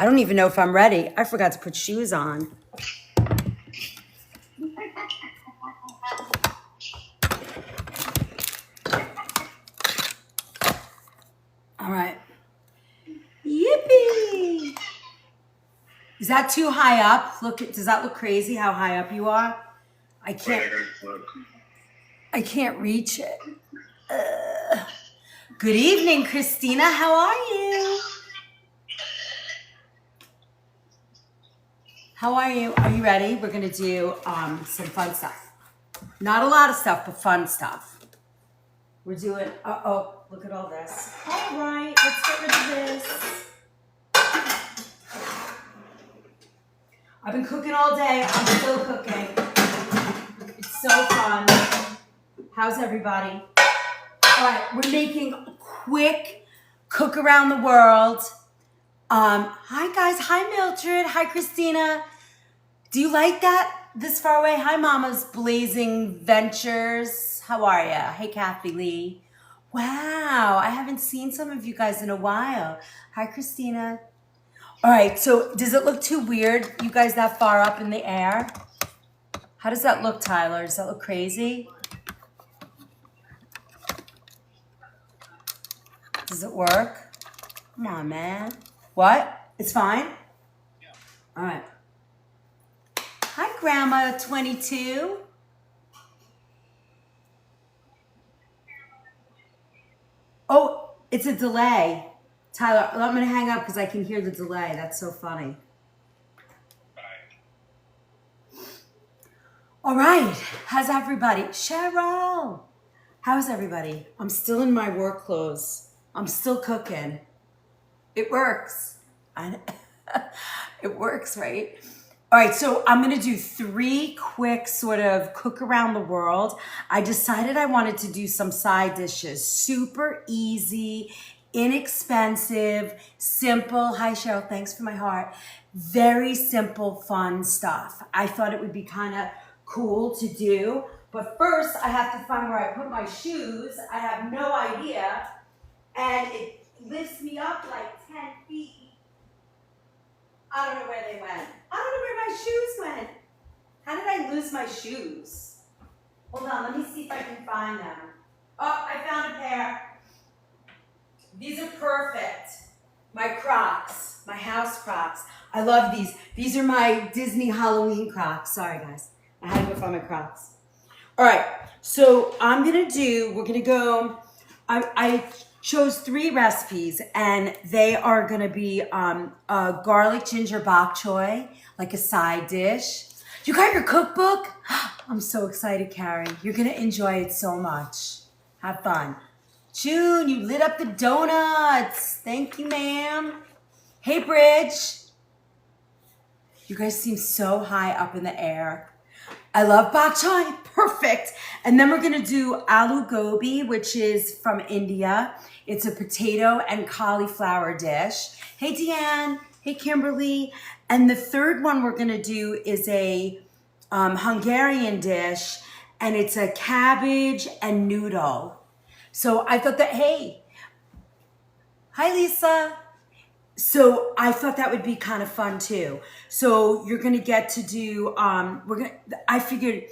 I don't even know if I'm ready. I forgot to put shoes on. All right. Yippee! Is that too high up? Does that look crazy how high up you are? I can't reach it. Good evening, Christina. How are you? How are you? Are you ready? We're going to do some fun stuff. Not a lot of stuff, but fun stuff. We're doing, look at all this. All right, let's get rid of this. I've been cooking all day. I'm still cooking. It's so fun. How's everybody? All right, we're making a quick cook around the world. Hi guys. Hi Mildred. Hi Christina. Do you like that this far away? Hi Mama's Blazing Ventures. How are ya? Hey Kathy Lee. Wow, I haven't seen some of you guys in a while. Hi Christina. All right, so does it look too weird, you guys that far up in the air? How does that look, Tyler? Does that look crazy? Does it work? Come on, man. What? It's fine? Yeah. All right. Hi, Grandma 22. Oh, it's a delay. Tyler, I'm going to hang up because I can hear the delay. That's so funny. All right. How's everybody? Cheryl. How's everybody? I'm still in my work clothes. I'm still cooking. It works. It works, right? All right, so I'm going to do 3 quick sort of cook around the world. I decided I wanted to do some side dishes. Super easy, inexpensive, simple. Hi, Cheryl. Thanks for my heart. Very simple, fun stuff. I thought it would be kind of cool to do. But first, I have to find where I put my shoes. I have no idea. And it lifts me up like 10 feet. I don't know where they went. I don't know where my shoes went. How did I lose my shoes? Hold on, let me see if I can find them. Oh, I found a pair. These are perfect. My Crocs, my house Crocs. I love these. These are my Disney Halloween Crocs. Sorry, guys. I had to go find my Crocs. All right, so we're gonna go, I chose 3 recipes, and they are gonna be a garlic ginger bok choy, like a side dish. You got your cookbook? I'm so excited, Carrie. You're gonna enjoy it so much. Have fun. June, you lit up the donuts. Thank you, ma'am. Hey, Bridge. You guys seem so high up in the air. I love bok choy, perfect. And then we're gonna do aloo gobi, which is from India. It's a potato and cauliflower dish. Hey, Deanne, hey, Kimberly. And the third one we're gonna do is a Hungarian dish, and it's a cabbage and noodle. So I thought that, hey, hi, Lisa. So I thought that would be kind of fun too. So you're gonna get to do, I figured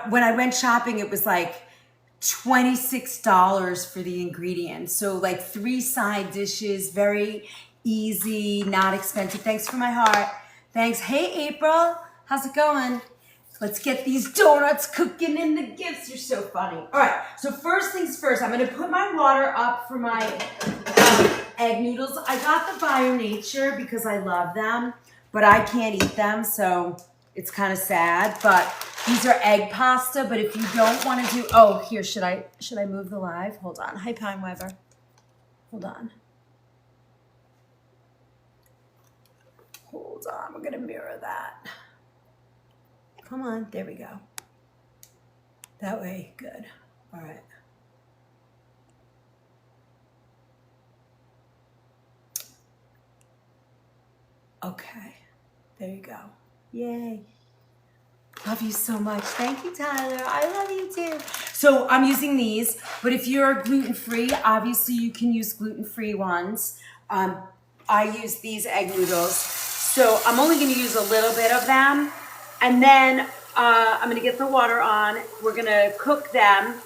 when I went shopping, it was like $26 for the ingredients. So like 3 side dishes, very easy, not expensive. Thanks for my heart. Thanks. Hey, April, how's it going? Let's get these donuts cooking in the gifts. You're so funny. All right, so first things first, I'm gonna put my water up for my egg noodles. I got the Bio Nature because I love them, but I can't eat them, so it's kind of sad. But these are egg pasta, but if you don't want to do, oh, here, should I move the live? Hold on. Hi, Pine Weber. Hold on. Hold on, we're gonna mirror that. Come on, there we go. That way, good. All right. Okay, there you go. Yay. Love you so much. Thank you, Tyler. I love you too. So I'm using these, but if you're gluten-free, obviously you can use gluten-free ones. I use these egg noodles. So I'm only gonna use a little bit of them. And then I'm gonna get the water on. We're gonna cook them.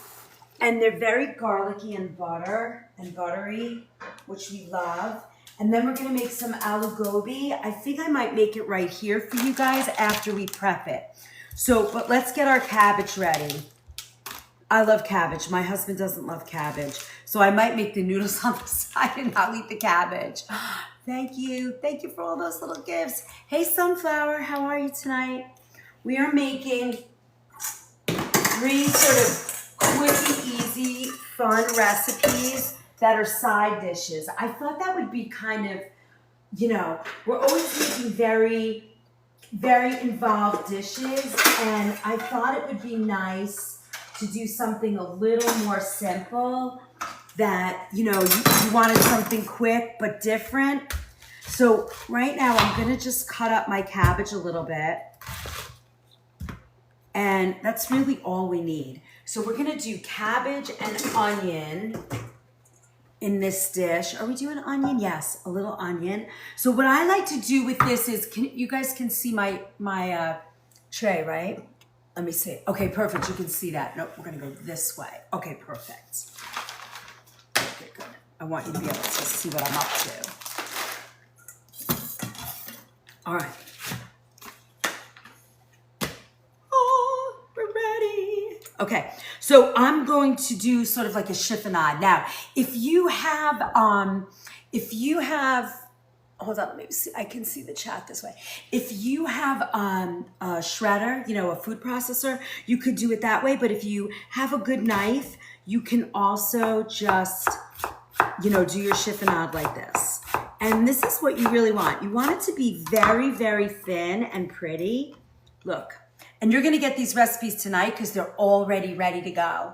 And they're very garlicky and buttery, which we love. And then we're gonna make some aloo gobi. I think I might make it right here for you guys after we prep it. So, but let's get our cabbage ready. I love cabbage. My husband doesn't love cabbage. So I might make the noodles on the side and I'll eat the cabbage. Thank you. Thank you for all those little gifts. Hey, Sunflower, how are you tonight? We are making 3 sort of quick and easy, fun recipes that are side dishes. I thought that would be kind of, you know, we're always making very, very involved dishes, and I thought it would be nice to do something a little more simple that, you know, you wanted something quick but different. So right now I'm gonna just cut up my cabbage a little bit, and that's really all we need. So we're gonna do cabbage and onion in this dish. Are we doing onion? Yes, a little onion. So what I like to do with this is, you guys can see my tray, right? Let me see. Okay, perfect, you can see that. Nope, we're gonna go this way. Okay, perfect. Okay, good. I want you to be able to see what I'm up to. All right. Okay, so I'm going to do sort of like a chiffonade. Now, if you have, hold on, let me see, I can see the chat this way. If you have a shredder, you know, a food processor, you could do it that way. But if you have a good knife, you can also just, you know, do your chiffonade like this. And this is what you really want. You want it to be very, very thin and pretty. Look. And you're gonna get these recipes tonight because they're already ready to go.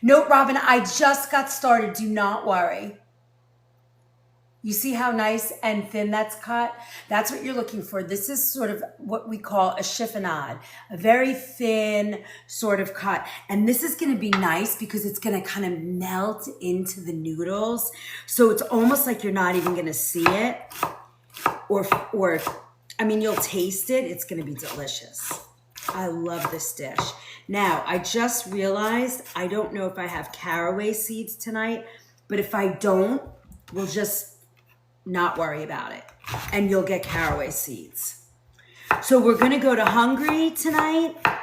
Note, Robin, I just got started, do not worry. You see how nice and thin that's cut? That's what you're looking for. This is sort of what we call a chiffonade, a very thin sort of cut. And this is gonna be nice because it's gonna kind of melt into the noodles. So it's almost like you're not even gonna see it. Or I mean, you'll taste it, it's gonna be delicious. I love this dish. Now, I just realized I don't know if I have caraway seeds tonight, but if I don't, we'll just not worry about it. And you'll get caraway seeds. So we're gonna go to Hungary tonight, a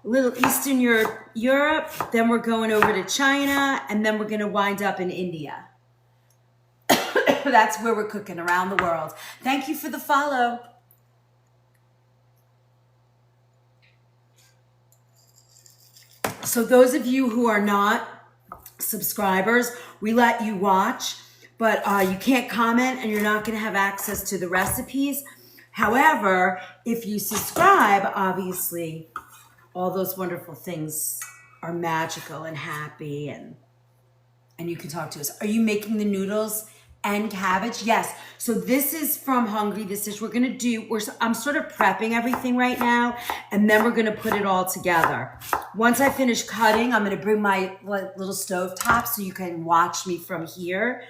little Eastern Europe, then we're going over to China, and then we're gonna wind up in India. That's where we're cooking around the world. Thank you for the follow. So those of you who are not subscribers, we let you watch, but you can't comment and you're not gonna have access to the recipes. However, if you subscribe, obviously, all those wonderful things are magical and happy, and you can talk to us. Are you making the noodles and cabbage? Yes. So this is from Hungary. This dish we're gonna do, I'm sort of prepping everything right now, and then we're gonna put it all together. Once I finish cutting, I'm gonna bring my little stove top so you can watch me from here,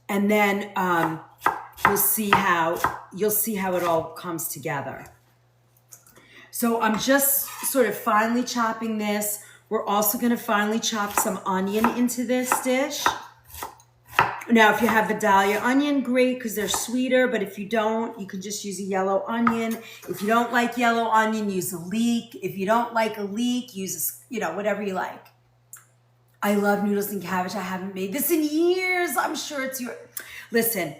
and then you'll see how it all comes together. So I'm just sort of finely chopping this. We're also gonna finely chop some onion into this dish. Now, if you have the Dahlia onion, great, because they're sweeter, but if you don't, you can just use a yellow onion. If you don't like yellow onion, use a leek. If you don't like a leek, use, whatever you like. I love noodles and cabbage. I haven't made this in years. I'm sure it's your... Listen,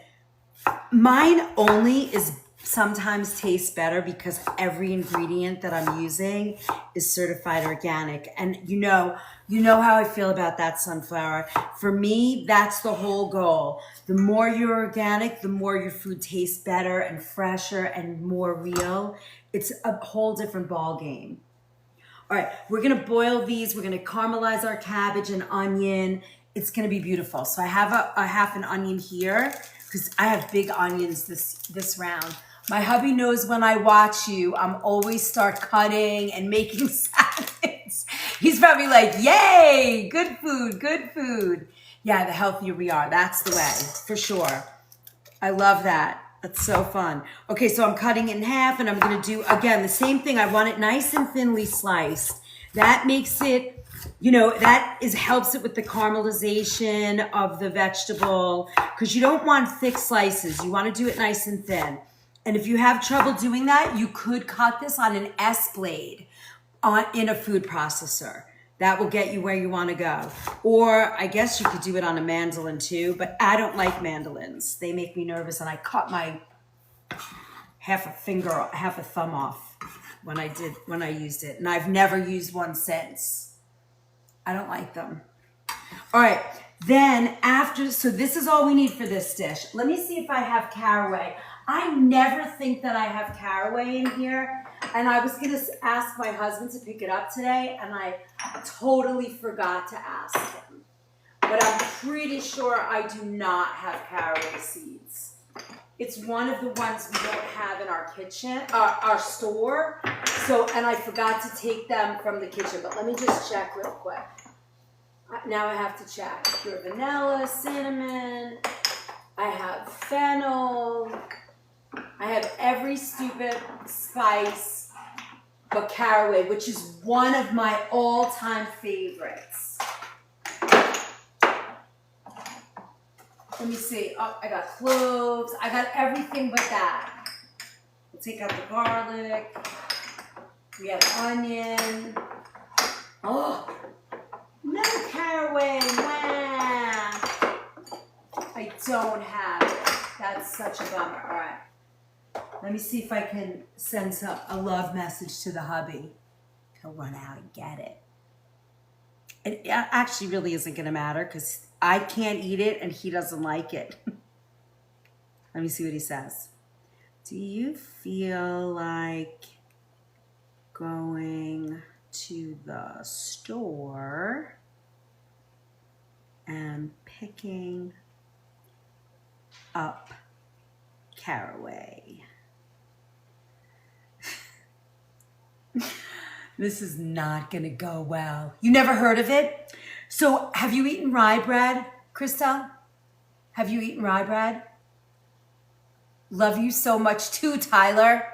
mine only is sometimes tastes better because every ingredient that I'm using is certified organic. And you know how I feel about that, Sunflower. For me, that's the whole goal. The more you're organic, the more your food tastes better and fresher and more real. It's a whole different ball game. All right, we're gonna boil these. We're gonna caramelize our cabbage and onion. It's gonna be beautiful. So I have a half an onion here because I have big onions this round. My hubby knows when I watch you, I'm always start cutting and making salads. He's probably like, yay, good food, good food. Yeah, the healthier we are, that's the way, for sure. I love that. That's so fun. Okay, so I'm cutting it in half and I'm gonna do, again, the same thing. I want it nice and thinly sliced. That makes it, you know, that is helps it with the caramelization of the vegetable because you don't want thick slices. You want to do it nice and thin. And if you have trouble doing that, you could cut this on an S blade in a food processor. That will get you where you want to go. Or I guess you could do it on a mandolin too, but I don't like mandolins. They make me nervous and I cut my half a thumb off when I used it. And I've never used one since. I don't like them. All right, then so this is all we need for this dish. Let me see if I have caraway. I never think that I have caraway in here. And I was gonna ask my husband to pick it up today and I totally forgot to ask him. But I'm pretty sure I do not have caraway seeds. It's one of the ones we don't have in our kitchen, our store. So, and I forgot to take them from the kitchen, but let me just check real quick. Now I have to check. Pure vanilla, cinnamon, I have fennel, I have every stupid spice but caraway, which is one of my all-time favorites. Let me see. Oh, I got cloves. I got everything but that. We'll take out the garlic. We have onion. Oh, no caraway. Wow. I don't have it. That's such a bummer. All right. Let me see if I can send a love message to the hubby. He'll run out and get it. It actually really isn't going to matter because I can't eat it and he doesn't like it. Let me see what he says. Do you feel like going to the store and picking up caraway? This is not going to go well. You never heard of it? So have you eaten rye bread, Krista? Have you eaten rye bread? Love you so much too, Tyler.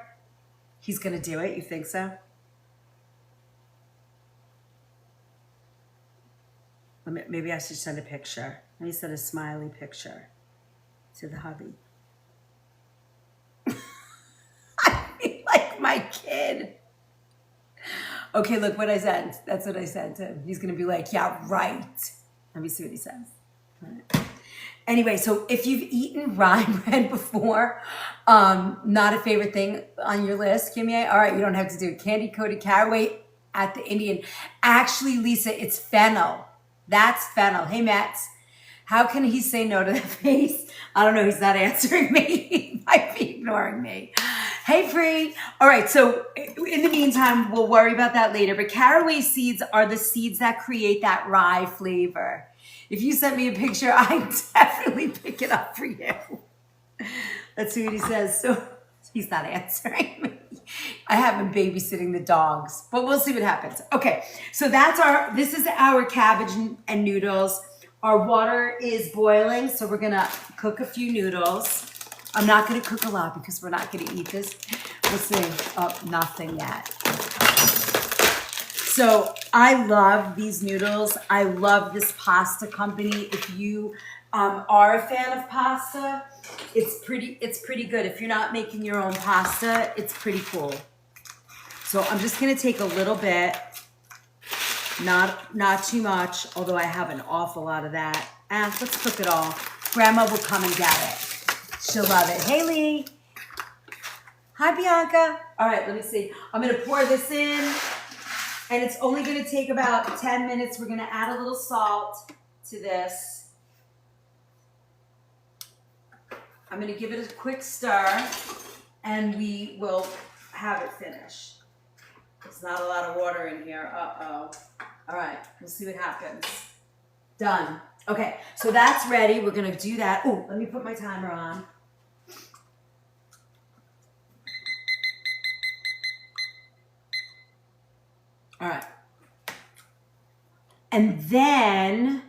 He's going to do it. You think so? Maybe I should send a picture. Let me send a smiley picture to the hubby. I feel like my kid. Okay, look what I sent. That's what I sent him. He's going to be like, yeah, right. Let me see what he says. All right. Anyway, so if you've eaten rye bread before, not a favorite thing on your list, Kimmy, all right, you don't have to do it. Candy-coated caraway at the Indian. Actually, Lisa, it's fennel. That's fennel. Hey, Mats. How can he say no to that face? I don't know. He's not answering me. He might be ignoring me. Hey, Free. All right. So in the meantime, we'll worry about that later. But caraway seeds are the seeds that create that rye flavor. If you sent me a picture, I'd definitely pick it up for you. Let's see what he says. So he's not answering me. I have him babysitting the dogs, but we'll see what happens. Okay. So this is our cabbage and noodles. Our water is boiling, so we're gonna cook a few noodles. I'm not gonna cook a lot because we're not gonna eat this. We'll see. Oh, nothing yet. So I love these noodles. I love this pasta company. If you are a fan of pasta, it's pretty good. If you're not making your own pasta, it's pretty cool. So I'm just gonna take a little bit. Not too much, although I have an awful lot of that. Let's cook it all. Grandma will come and get it. She'll love it. Hey, Lee. Hi, Bianca. All right, let me see. I'm going to pour this in, and it's only going to take about 10 minutes. We're going to add a little salt to this. I'm going to give it a quick stir, and we will have it finished. There's not a lot of water in here. Uh-oh. All right, we'll see what happens. Done. Okay, so that's ready. We're going to do that. Oh, let me put my timer on. All right. And then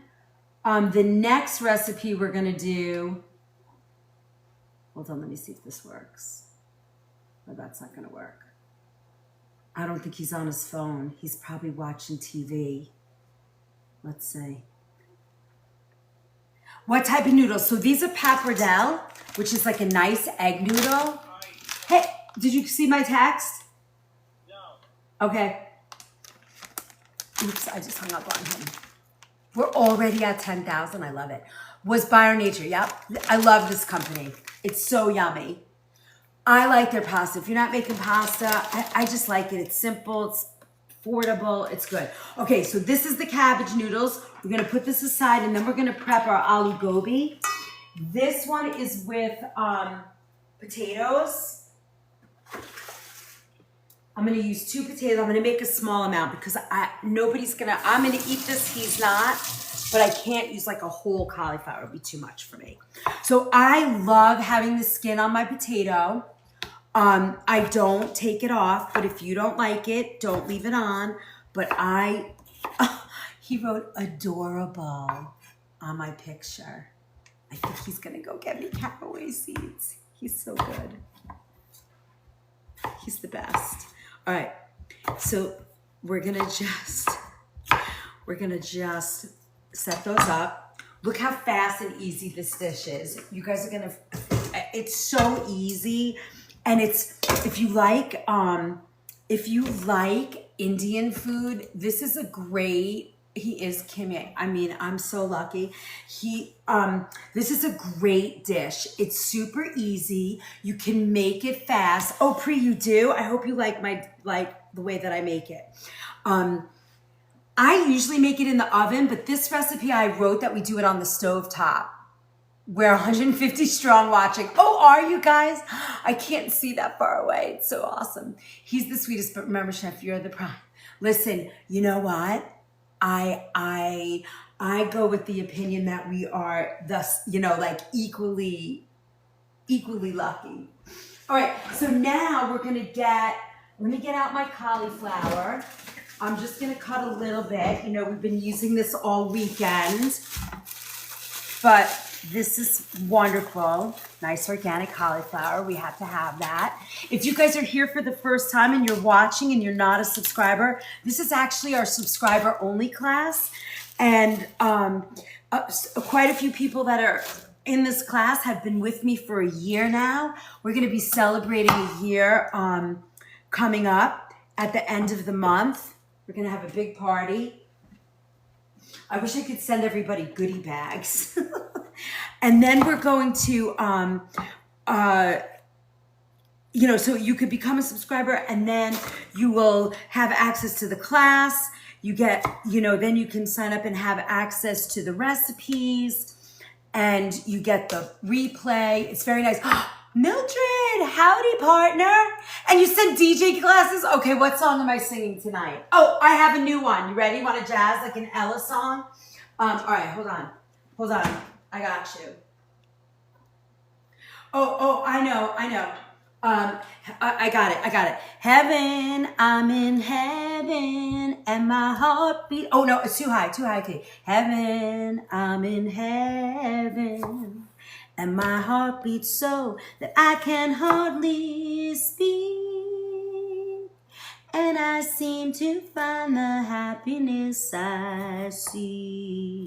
the next recipe we're going to do Hold on, let me see if this works. Oh, that's not gonna work. I don't think he's on his phone. He's probably watching TV. Let's see. What type of noodles? So these are pappardelle, which is like a nice egg noodle. Hey, did you see my text? No. Okay. Oops, I just hung up on him. We're already at 10,000. I love it. Was Bio Nature. Yep. I love this company. It's so yummy. I like their pasta. If you're not making pasta, I just like it. It's simple. It's affordable. It's good. Okay, so this is the cabbage noodles. We're going to put this aside, and then we're going to prep our aloo gobi. This one is with potatoes. I'm going to use 2 potatoes. I'm going to make a small amount because I'm going to eat this. He's not, but I can't use like a whole cauliflower. It'll be too much for me. So I love having the skin on my potato. I don't take it off, but if you don't like it, don't leave it on. But he wrote adorable on my picture. I think he's going to go get me caraway seeds. He's so good. He's the best. All right. So we're going to just set those up. Look how fast and easy this dish is. You guys are going to, it's so easy. And it's, if you like Indian food, this is a great, he is Kimmy. I mean, I'm so lucky. This is a great dish. It's super easy. You can make it fast. Oh, Pri, you do? I hope you like the way that I make it. I usually make it in the oven, but this recipe I wrote that we do it on the stove top. We're 150 strong watching. Oh, are you guys? I can't see that far away. It's so awesome. He's the sweetest, but remember, Chef, you're the prime. Listen, you know what? I go with the opinion that we are thus, like equally lucky. All right, so now let me get out my cauliflower. I'm just gonna cut a little bit. We've been using this all weekend, but this is wonderful. Nice organic cauliflower. We have to have that. If you guys are here for the first time and you're watching and you're not a subscriber, this is actually our subscriber only class. And quite a few people that are in this class have been with me for a year now. We're going to be celebrating a year coming up at the end of the month. We're going to have a big party. I wish I could send everybody goodie bags. And then we're going to, so you could become a subscriber and then you will have access to the class. You get, then you can sign up and have access to the recipes and you get the replay. It's very nice. Mildred, howdy partner. And you said DJ classes? Okay, what song am I singing tonight? Oh, I have a new one. You ready? Want a jazz, like an Ella song? All right, hold on. I got you. Oh, I know. I got it. Heaven, I'm in heaven, and my heart beat. Oh no, it's too high. Okay. Heaven, I'm in heaven, and my heart beats so that I can hardly speak. And I seem to find the happiness I see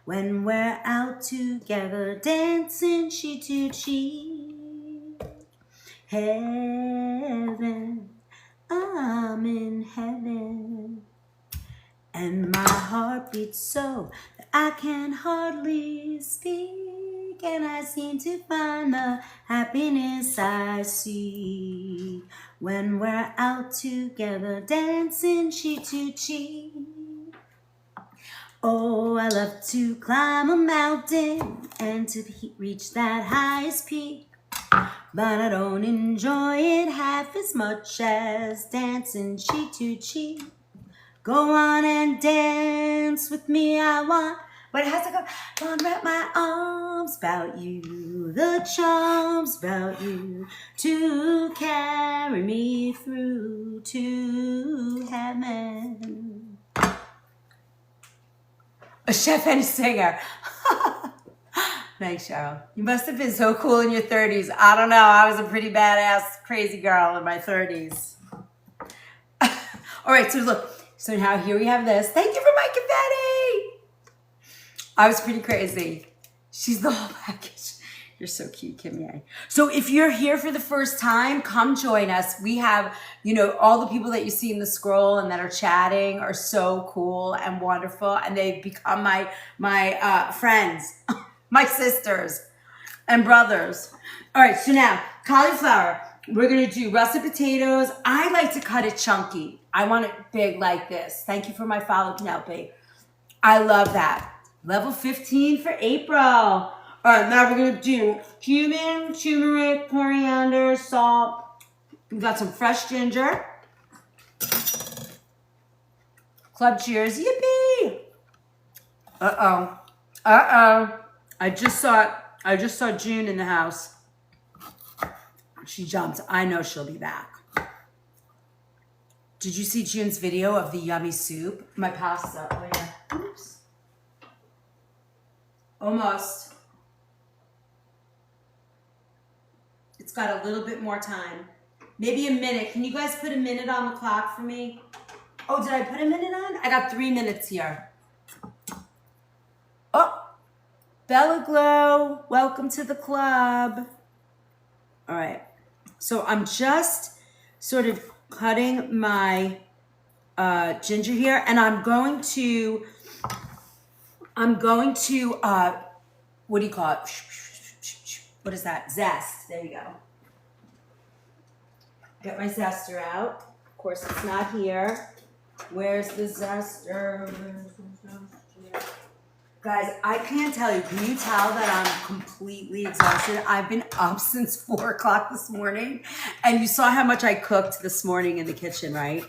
when we're out together dancing cheek to cheek. Heaven, I'm in heaven, and my heart beats so that I can hardly speak. And I seem to find the happiness I see when we're out together dancing cheek to cheek. Oh, I love to climb a mountain and to reach that highest peak, but I don't enjoy it half as much as dancing cheek to cheek. Go on and dance with me, I want. But it has to go on, wrap my arms about you, the charms about you, to carry me through to heaven. A chef and a singer. Thanks, Cheryl. You must have been so cool in your 30s. I don't know. I was a pretty badass, crazy girl in my 30s. All right, so look. So now here we have this. Thank you for my confetti. I was pretty crazy. She's the whole package. You're so cute, Kimye. So if you're here for the first time, come join us. We have, you know, all the people that you see in the scroll and that are chatting are so cool and wonderful. And they've become my friends, my sisters and brothers. All right, so now cauliflower. We're gonna do russet potatoes. I like to cut it chunky. I want it big like this. Thank you for my follow, Penelope. I love that. Level 15 for April. All right, now we're gonna do cumin, turmeric, coriander, salt. We've got some fresh ginger. Club cheers, yippee! Uh-oh. I just saw June in the house. She jumped. I know she'll be back. Did you see June's video of the yummy soup? My pasta. Oh yeah. Oops. Almost. It's got a little bit more time. Maybe a minute. Can you guys put a minute on the clock for me? Oh, did I put a minute on? I got 3 minutes here. Oh, Bella Glow, welcome to the club. All right. So I'm just sort of cutting my ginger here, and I'm going to, what do you call it? What is that? Zest. There you go. Get my zester out. Of course, it's not here. Where's the zester? Guys, I can't tell you. Can you tell that I'm completely exhausted? I've been up since 4 o'clock this morning. And you saw how much I cooked this morning in the kitchen, right?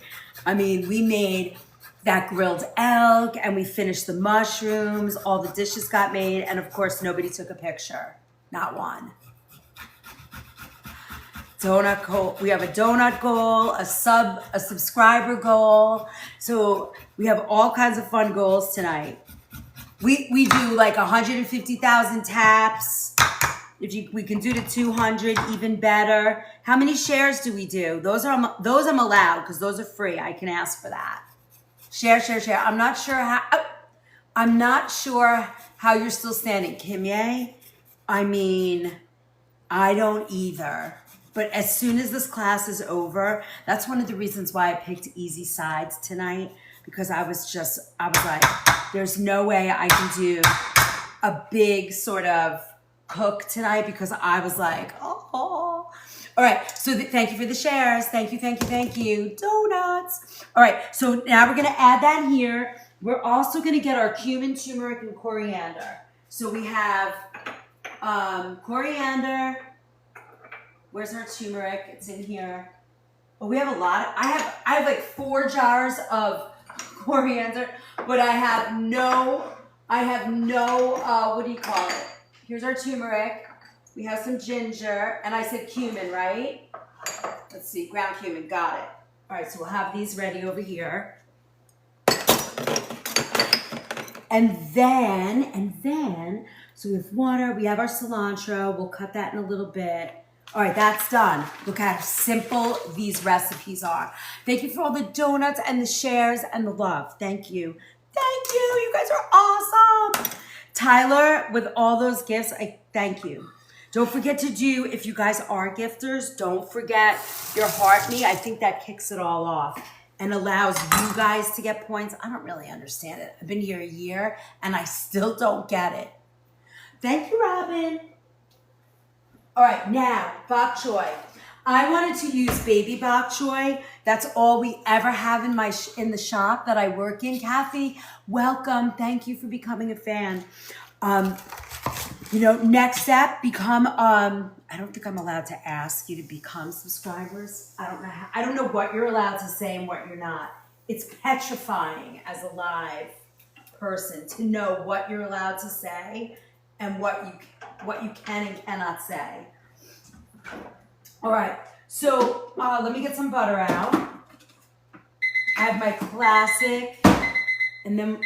I mean, we made that grilled elk and we finished the mushrooms. All the dishes got made. And of course, nobody took a picture. Not one. Donut goal. We have a donut goal, a subscriber goal. So we have all kinds of fun goals tonight. We do like 150,000 taps. We can do to 200, even better. How many shares do we do? Those I'm allowed because those are free. I can ask for that. Share. I'm not sure how you're still standing, Kimye. I mean, I don't either. But as soon as this class is over, that's one of the reasons why I picked easy sides tonight, because I was like, there's no way I can do a big sort of cook tonight, because I was like, oh. All right, so thank you for the shares. Thank you. Donuts. All right, so now we're gonna add that here. We're also gonna get our cumin, turmeric, and coriander. So we have coriander. Where's our turmeric? It's in here. Oh, we have a lot. I have like 4 jars of coriander, but I have no, what do you call it? Here's our turmeric. We have some ginger, and I said cumin, right? Let's see, ground cumin, got it. All right, so we'll have these ready over here. And then, so we have water, we have our cilantro, we'll cut that in a little bit. All right, that's done. Look how simple these recipes are. Thank you for all the donuts and the shares and the love. Thank you. You guys are awesome. Tyler, with all those gifts, I thank you. Don't forget to do, if you guys are gifters, don't forget your heart me. I think that kicks it all off and allows you guys to get points. I don't really understand it. I've been here a year and I still don't get it. Thank you, Robin. All right, now, bok choy. I wanted to use baby bok choy. That's all we ever have in the shop that I work in. Kathy, welcome. Thank you for becoming a fan. Next step, become, I don't think I'm allowed to ask you to become subscribers. I don't know what you're allowed to say and what you're not. It's petrifying as a live person to know what you're allowed to say and what you can and cannot say. All right, so let me get some butter out. I have my classic, and then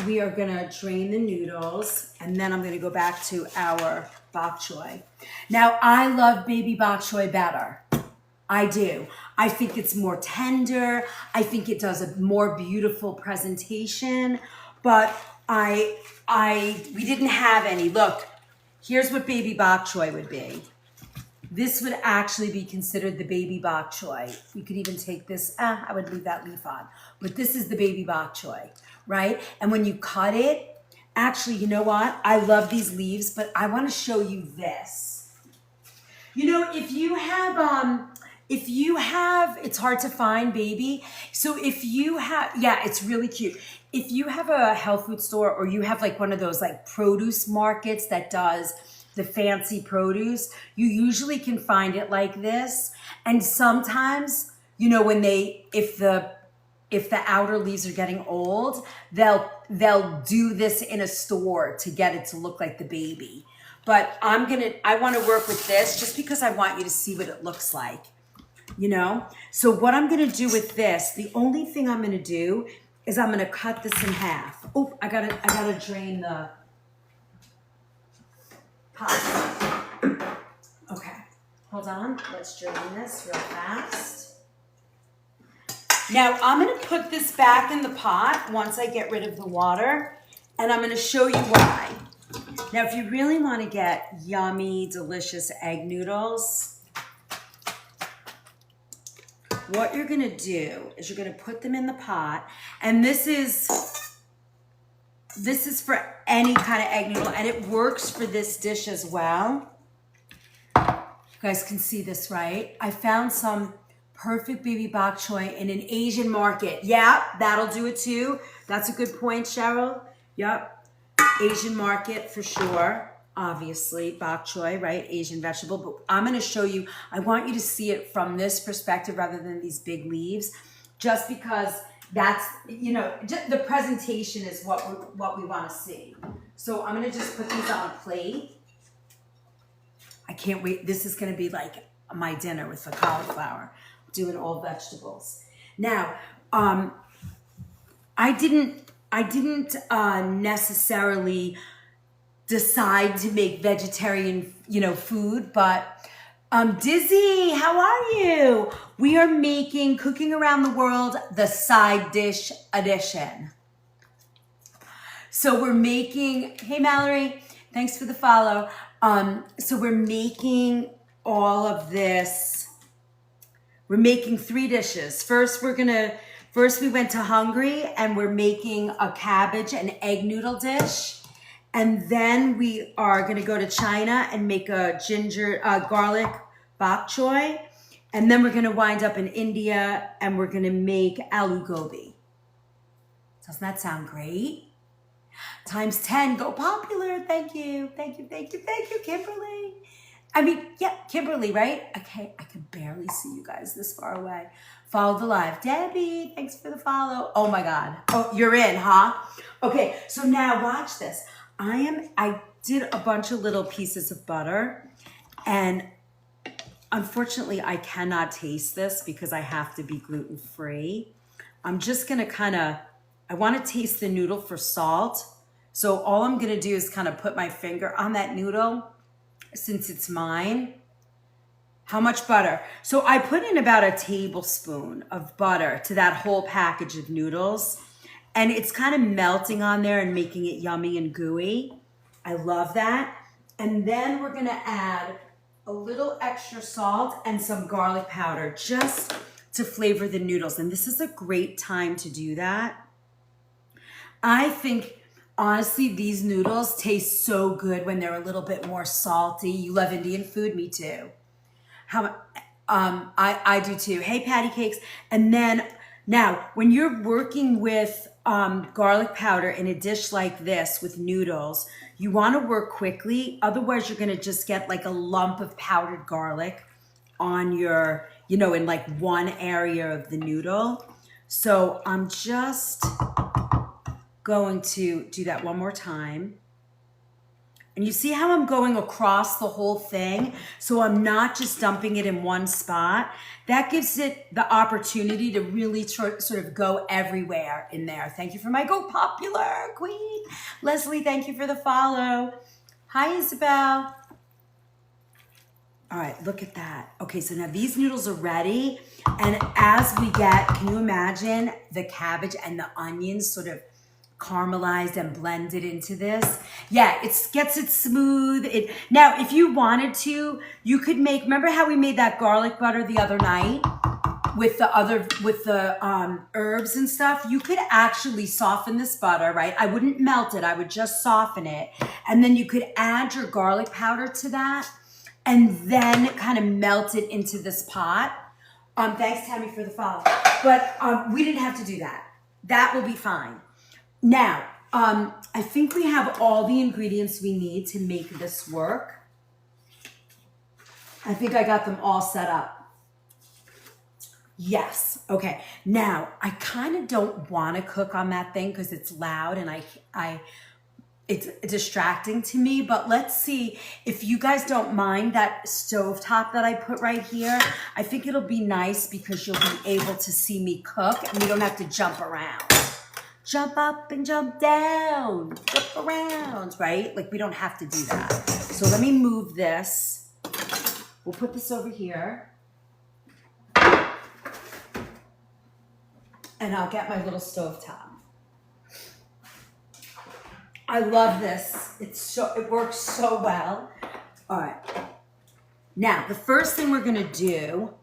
we are gonna drain the noodles, and then I'm gonna go back to our bok choy. Now, I love baby bok choy better. I do. I think it's more tender. I think it does a more beautiful presentation, but we didn't have any. Look, here's what baby bok choy would be. This would actually be considered the baby bok choy. You could even take this, I would leave that leaf on, but this is the baby bok choy, right? And when you cut it, actually, you know what? I love these leaves, but I want to show you this. You know, if you have, it's hard to find, baby. So if you have, yeah, it's really cute. If you have a health food store, or you have like one of those like produce markets that does the fancy produce, you usually can find it like this. And sometimes, you know, when if the outer leaves are getting old, they'll do this in a store to get it to look like the baby. But I want to work with this just because I want you to see what it looks like, you know? So what I'm going to do with this, the only thing I'm going to do is I'm going to cut this in half. Oh, I gotta drain the pot. Okay, hold on. Let's drain this real fast. Now I'm going to put this back in the pot once I get rid of the water, and I'm going to show you why. Now, if you really want to get yummy, delicious egg noodles, what you're going to do is you're going to put them in the pot, and this is for any kind of egg noodle, and it works for this dish as well. You guys can see this, right? I found some perfect baby bok choy in an Asian market. Yeah, that'll do it too. That's a good point, Cheryl. Yep. Asian market for sure. Obviously, bok choy, right? Asian vegetable. But I'm going to show you, I want you to see it from this perspective rather than these big leaves, just because that's, you know, just the presentation is what we want to see. So I'm going to just put these on a plate. I can't wait. This is going to be like my dinner with the cauliflower, doing all vegetables. Now, I didn't necessarily decide to make vegetarian, you know, food, but Dizzy, how are you? We are making Cooking Around the World, the side dish edition. So we're making, hey Mallory, thanks for the follow. So we're making all of this. We're making 3 dishes. First we went to Hungary and we're making a cabbage and egg noodle dish. And then we are gonna go to China and make a garlic bok choy. And then we're gonna wind up in India and we're gonna make aloo gobi. Doesn't that sound great? Times 10, go popular. Thank you, Kimberly. I mean, yeah, Kimberly, right? Okay, I can barely see you guys this far away. Follow the live. Debbie, thanks for the follow. Oh my God. Oh, you're in, huh? Okay, so now watch this. I did a bunch of little pieces of butter, and unfortunately I cannot taste this because I have to be gluten-free. I'm just gonna I wanna taste the noodle for salt. So all I'm gonna do is kind of put my finger on that noodle since it's mine. How much butter? So I put in about a tablespoon of butter to that whole package of noodles, and it's kind of melting on there and making it yummy and gooey. I love that. And then we're gonna add a little extra salt and some garlic powder just to flavor the noodles. And this is a great time to do that. I think, honestly, these noodles taste so good when they're a little bit more salty. You love Indian food? Me too. I do too. Hey, patty cakes. And then now, when you're working with garlic powder in a dish like this with noodles, you want to work quickly. Otherwise, you're going to just get like a lump of powdered garlic on your, you know, in like one area of the noodle. So I'm just going to do that one more time. And you see how I'm going across the whole thing? So I'm not just dumping it in one spot. That gives it the opportunity to really sort of go everywhere in there. Thank you for my Go Popular Queen. Leslie, thank you for the follow. Hi, Isabel. All right, look at that. Okay, so now these noodles are ready. And as we get, can you imagine the cabbage and the onions sort of caramelized and blended into this? Yeah, it gets it smooth. Now, if you wanted to, you could make, remember how we made that garlic butter the other night with the herbs and stuff? You could actually soften this butter, right? I wouldn't melt it. I would just soften it. And then you could add your garlic powder to that and then kind of melt it into this pot. Thanks, Tammy, for the follow. But we didn't have to do that. That will be fine. Now, I think we have all the ingredients we need to make this work. I think I got them all set up. Yes. Okay. Now, I kind of don't want to cook on that thing because it's loud and it's distracting to me, but let's see if you guys don't mind that stovetop that I put right here. I think it'll be nice because you'll be able to see me cook and we don't have to jump around. Jump up and jump down, jump around, right? Like we don't have to do that. So let me move this. We'll put this over here. And I'll get my little stovetop. I love this. It works so well. All right. Now, the first thing we're gonna do,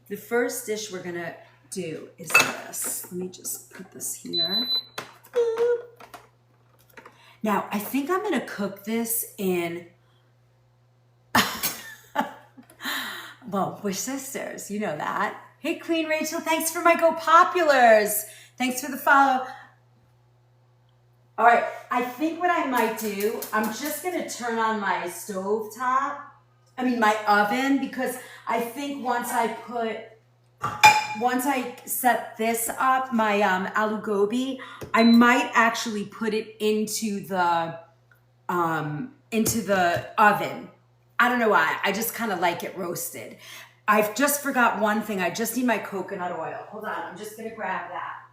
the first dish we're gonna do is this. Let me just put this here. Now, I think I'm gonna cook this in, well, we're sisters, you know that. Hey, Queen Rachel, thanks for my Go Populars. Thanks for the follow. All right, I think what I might do, I'm just gonna turn on my my oven, because I think once I set this up, my aloo gobi, I might actually put it into the oven. I don't know why, I just kind of like it roasted. I've just forgot one thing, I just need my coconut oil. Hold on, I'm just gonna grab that.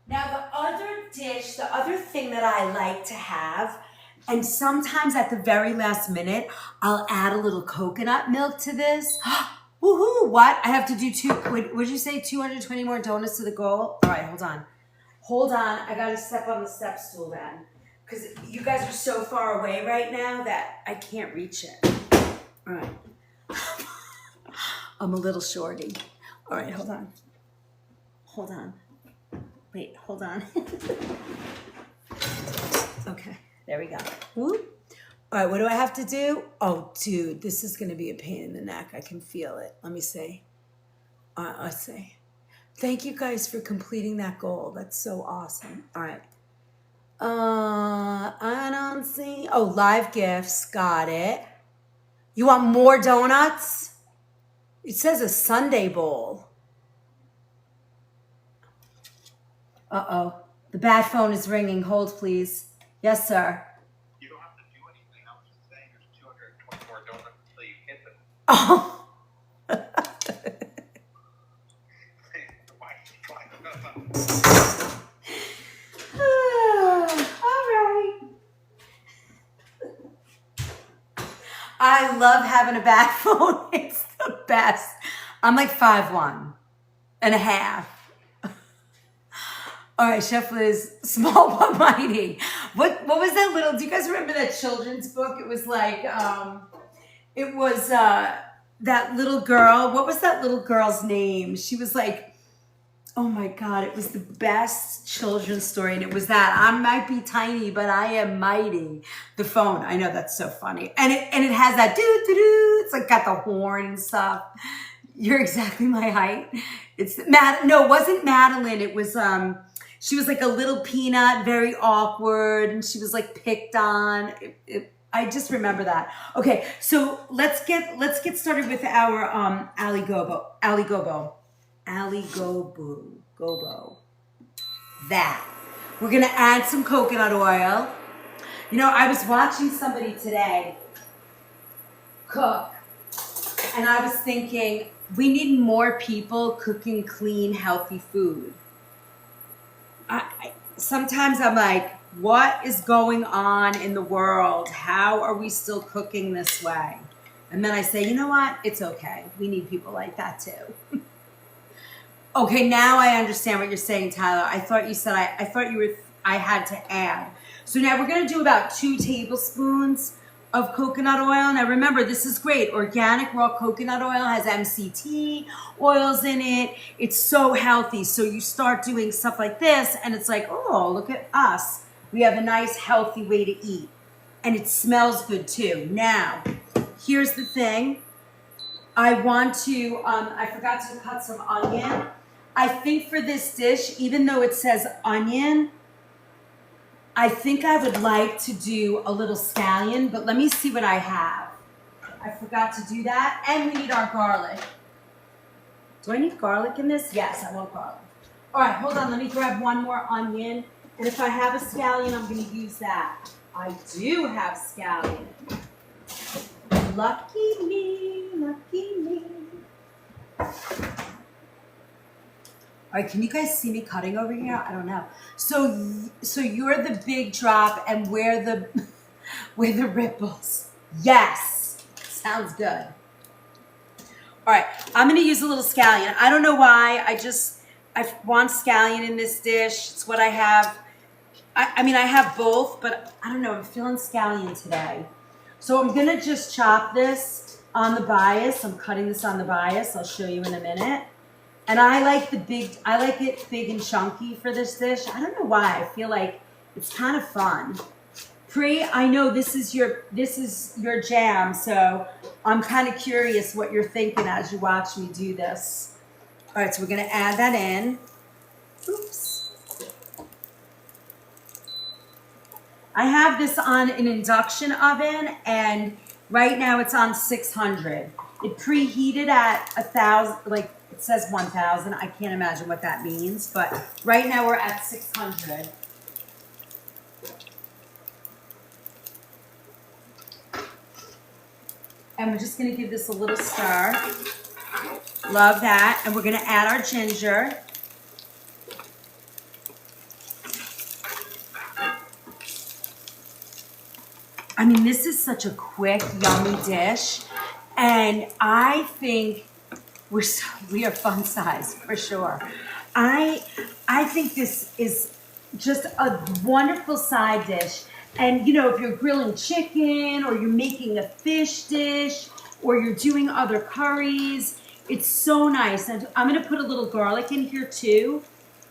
Now the other thing that I like to have, and sometimes at the very last minute, I'll add a little coconut milk to this. Woohoo, what? I have to do would you say 220 more donuts to the goal? All right, hold on. Hold on, I gotta step on the step stool then. Because you guys are so far away right now that I can't reach it. All right. I'm a little shorty. All right, hold on. Hold on. Wait, hold on. Okay, there we go. Whoop. All right, what do I have to do? Oh, dude, this is gonna be a pain in the neck. I can feel it. Let me see. Let's see. Thank you guys for completing that goal. That's so awesome. All right. I don't see. Oh, live gifts. Got it. You want more donuts? It says a Sunday bowl. Uh-oh. The bad phone is ringing. Hold, please. Yes, sir. You don't have to do anything. I was just saying there's 224 donuts until you hit them. Oh. All right. I love having a bad phone. It's the best. I'm like 5'1" and a half. All right, Chef Liz, small but mighty. What was that little, do you guys remember that children's book? It was like, that little girl. What was that little girl's name? She was like, oh my God, it was the best children's story. And it was that, I might be tiny, but I am mighty. The phone, I know, that's so funny. And it has that doo-doo-doo. It's like got the horn and stuff. You're exactly my height. It wasn't Madeline. It was, she was like a little peanut, very awkward, and she was like picked on. I just remember that. Okay, so let's get started with our aligobo. Gobo. That. We're gonna add some coconut oil. You know, I was watching somebody today cook, and I was thinking, we need more people cooking clean, healthy food. Sometimes I'm like, what is going on in the world? How are we still cooking this way? And then I say, you know what? It's okay. We need people like that too. Okay, now I understand what you're saying, Tyler. I thought you said I had to add. So now we're gonna do about 2 tablespoons of coconut oil. Now remember, this is great. Organic raw coconut oil has MCT oils in it. It's so healthy. So you start doing stuff like this and it's like, oh, look at us. We have a nice healthy way to eat. And it smells good too. Now, here's the thing. I want to, I forgot to cut some onion. I think for this dish, even though it says onion, I think I would like to do a little scallion, but let me see what I have. I forgot to do that, and we need our garlic. Do I need garlic in this? Yes, I want garlic. All right, hold on, let me grab one more onion, and if I have a scallion, I'm gonna use that. I do have scallion. Lucky me, lucky me. All right, can you guys see me cutting over here? I don't know. So you're the big drop and we're the ripples. Yes, sounds good. All right, I'm gonna use a little scallion. I don't know why, I want scallion in this dish. It's what I have. I mean, I have both, but I don't know, I'm feeling scallion today. So I'm gonna just chop this on the bias. I'm cutting this on the bias. I'll show you in a minute. And I like it big and chunky for this dish. I don't know why. I feel like it's kind of fun. Pri, I know this is your jam, so I'm kind of curious what you're thinking as you watch me do this. All right, so we're gonna add that in. Oops. I have this on an induction oven, and right now it's on 600. It preheated at 1,000, like it says 1,000. I can't imagine what that means, but right now we're at 600. And we're just gonna give this a little stir. Love that. And we're gonna add our ginger. I mean, this is such a quick, yummy dish. And I think we are fun size for sure. I think this is just a wonderful side dish. And you know, if you're grilling chicken or you're making a fish dish or you're doing other curries, it's so nice. And I'm gonna put a little garlic in here too.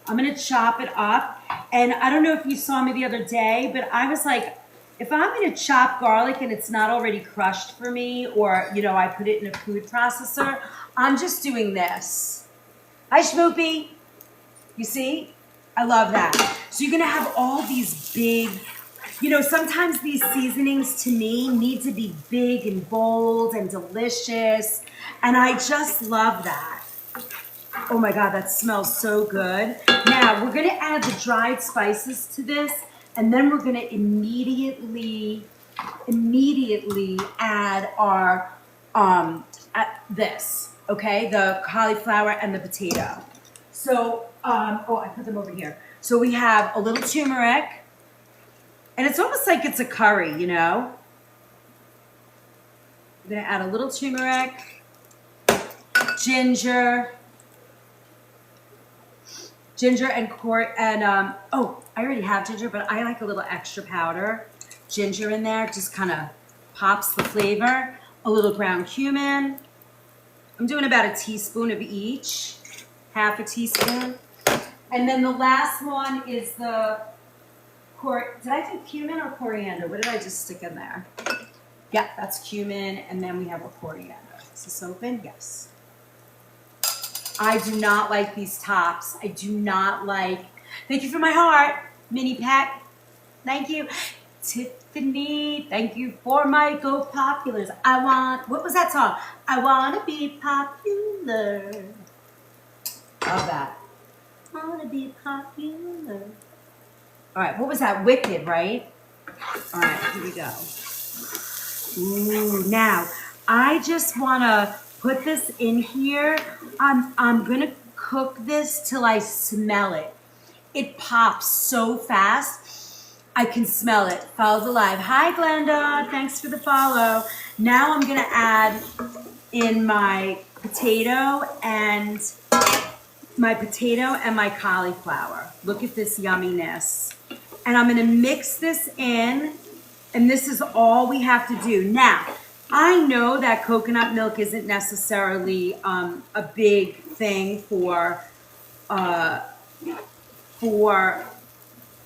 I'm gonna chop it up. And I don't know if you saw me the other day, but I was like, if I'm gonna chop garlic and it's not already crushed for me, or you know, I put it in a food processor, I'm just doing this. Hi, Schmoopy. You see? I love that. So you're gonna have all these big, you know, sometimes these seasonings to me need to be big and bold and delicious. And I just love that. Oh my God, that smells so good. Now we're gonna add the dried spices to this, and then we're gonna immediately add our, this, okay? The cauliflower and the potato. So, oh, I put them over here. So we have a little turmeric, and it's almost like it's a curry, you know? We're gonna add a little turmeric, ginger and oh, I already have ginger, but I like a little extra powder. Ginger in there just kind of pops the flavor. A little ground cumin. I'm doing about a teaspoon of each, half a teaspoon. And then the last one is the, did I do cumin or coriander? What did I just stick in there? Yeah, that's cumin, and then we have a coriander. Is this open? Yes. I do not like these tops. I do not like, thank you for my heart, Mini Pet. Thank you. Tiffany, thank you for my Go Populars. What was that song? I want to be popular. Love that. I want to be popular. All right, what was that? Wicked, right? All right, here we go. Ooh, now I just want to put this in here. I'm gonna cook this till I smell it. It pops so fast. I can smell it. Follow the live. Hi, Glenda. Thanks for the follow. Now I'm gonna add in my potato and my cauliflower. Look at this yumminess. And I'm gonna mix this in, and this is all we have to do. Now, I know that coconut milk isn't necessarily a big thing for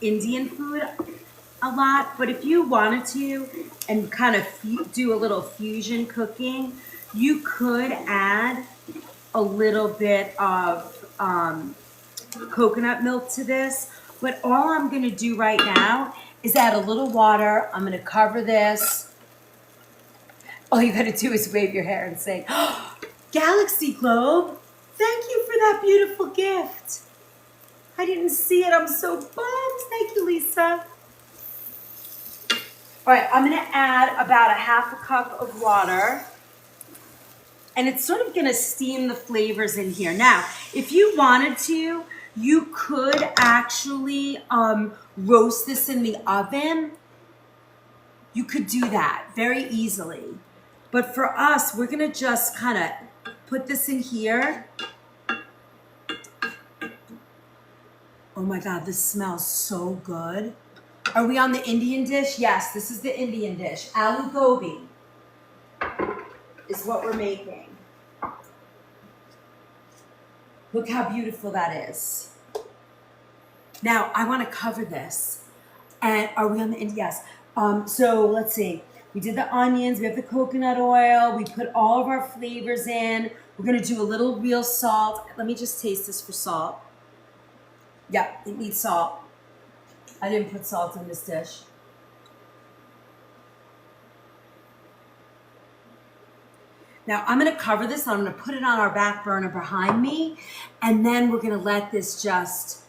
Indian food a lot, but if you wanted to and kind of do a little fusion cooking, you could add a little bit of coconut milk to this. But all I'm going to do right now is add a little water. I'm going to cover this. All you got to do is wave your hair and say, oh, Galaxy Globe, thank you for that beautiful gift. I didn't see it. I'm so bummed. Thank you, Lisa. All right, I'm going to add about a half a cup of water. And it's sort of going to steam the flavors in here. Now, if you wanted to, you could actually roast this in the oven. You could do that very easily. But for us, we're going to just kind of put this in here. Oh my God, this smells so good. Are we on the Indian dish? Yes, this is the Indian dish. Aloo gobi is what we're making. Look how beautiful that is. Now, I want to cover this. And are we on the Indian? Yes. So let's see. We did the onions. We have the coconut oil. We put all of our flavors in. We're going to do a little real salt. Let me just taste this for salt. Yeah, it needs salt. I didn't put salt in this dish. Now I'm going to cover this. I'm going to put it on our back burner behind me. And then we're going to let this just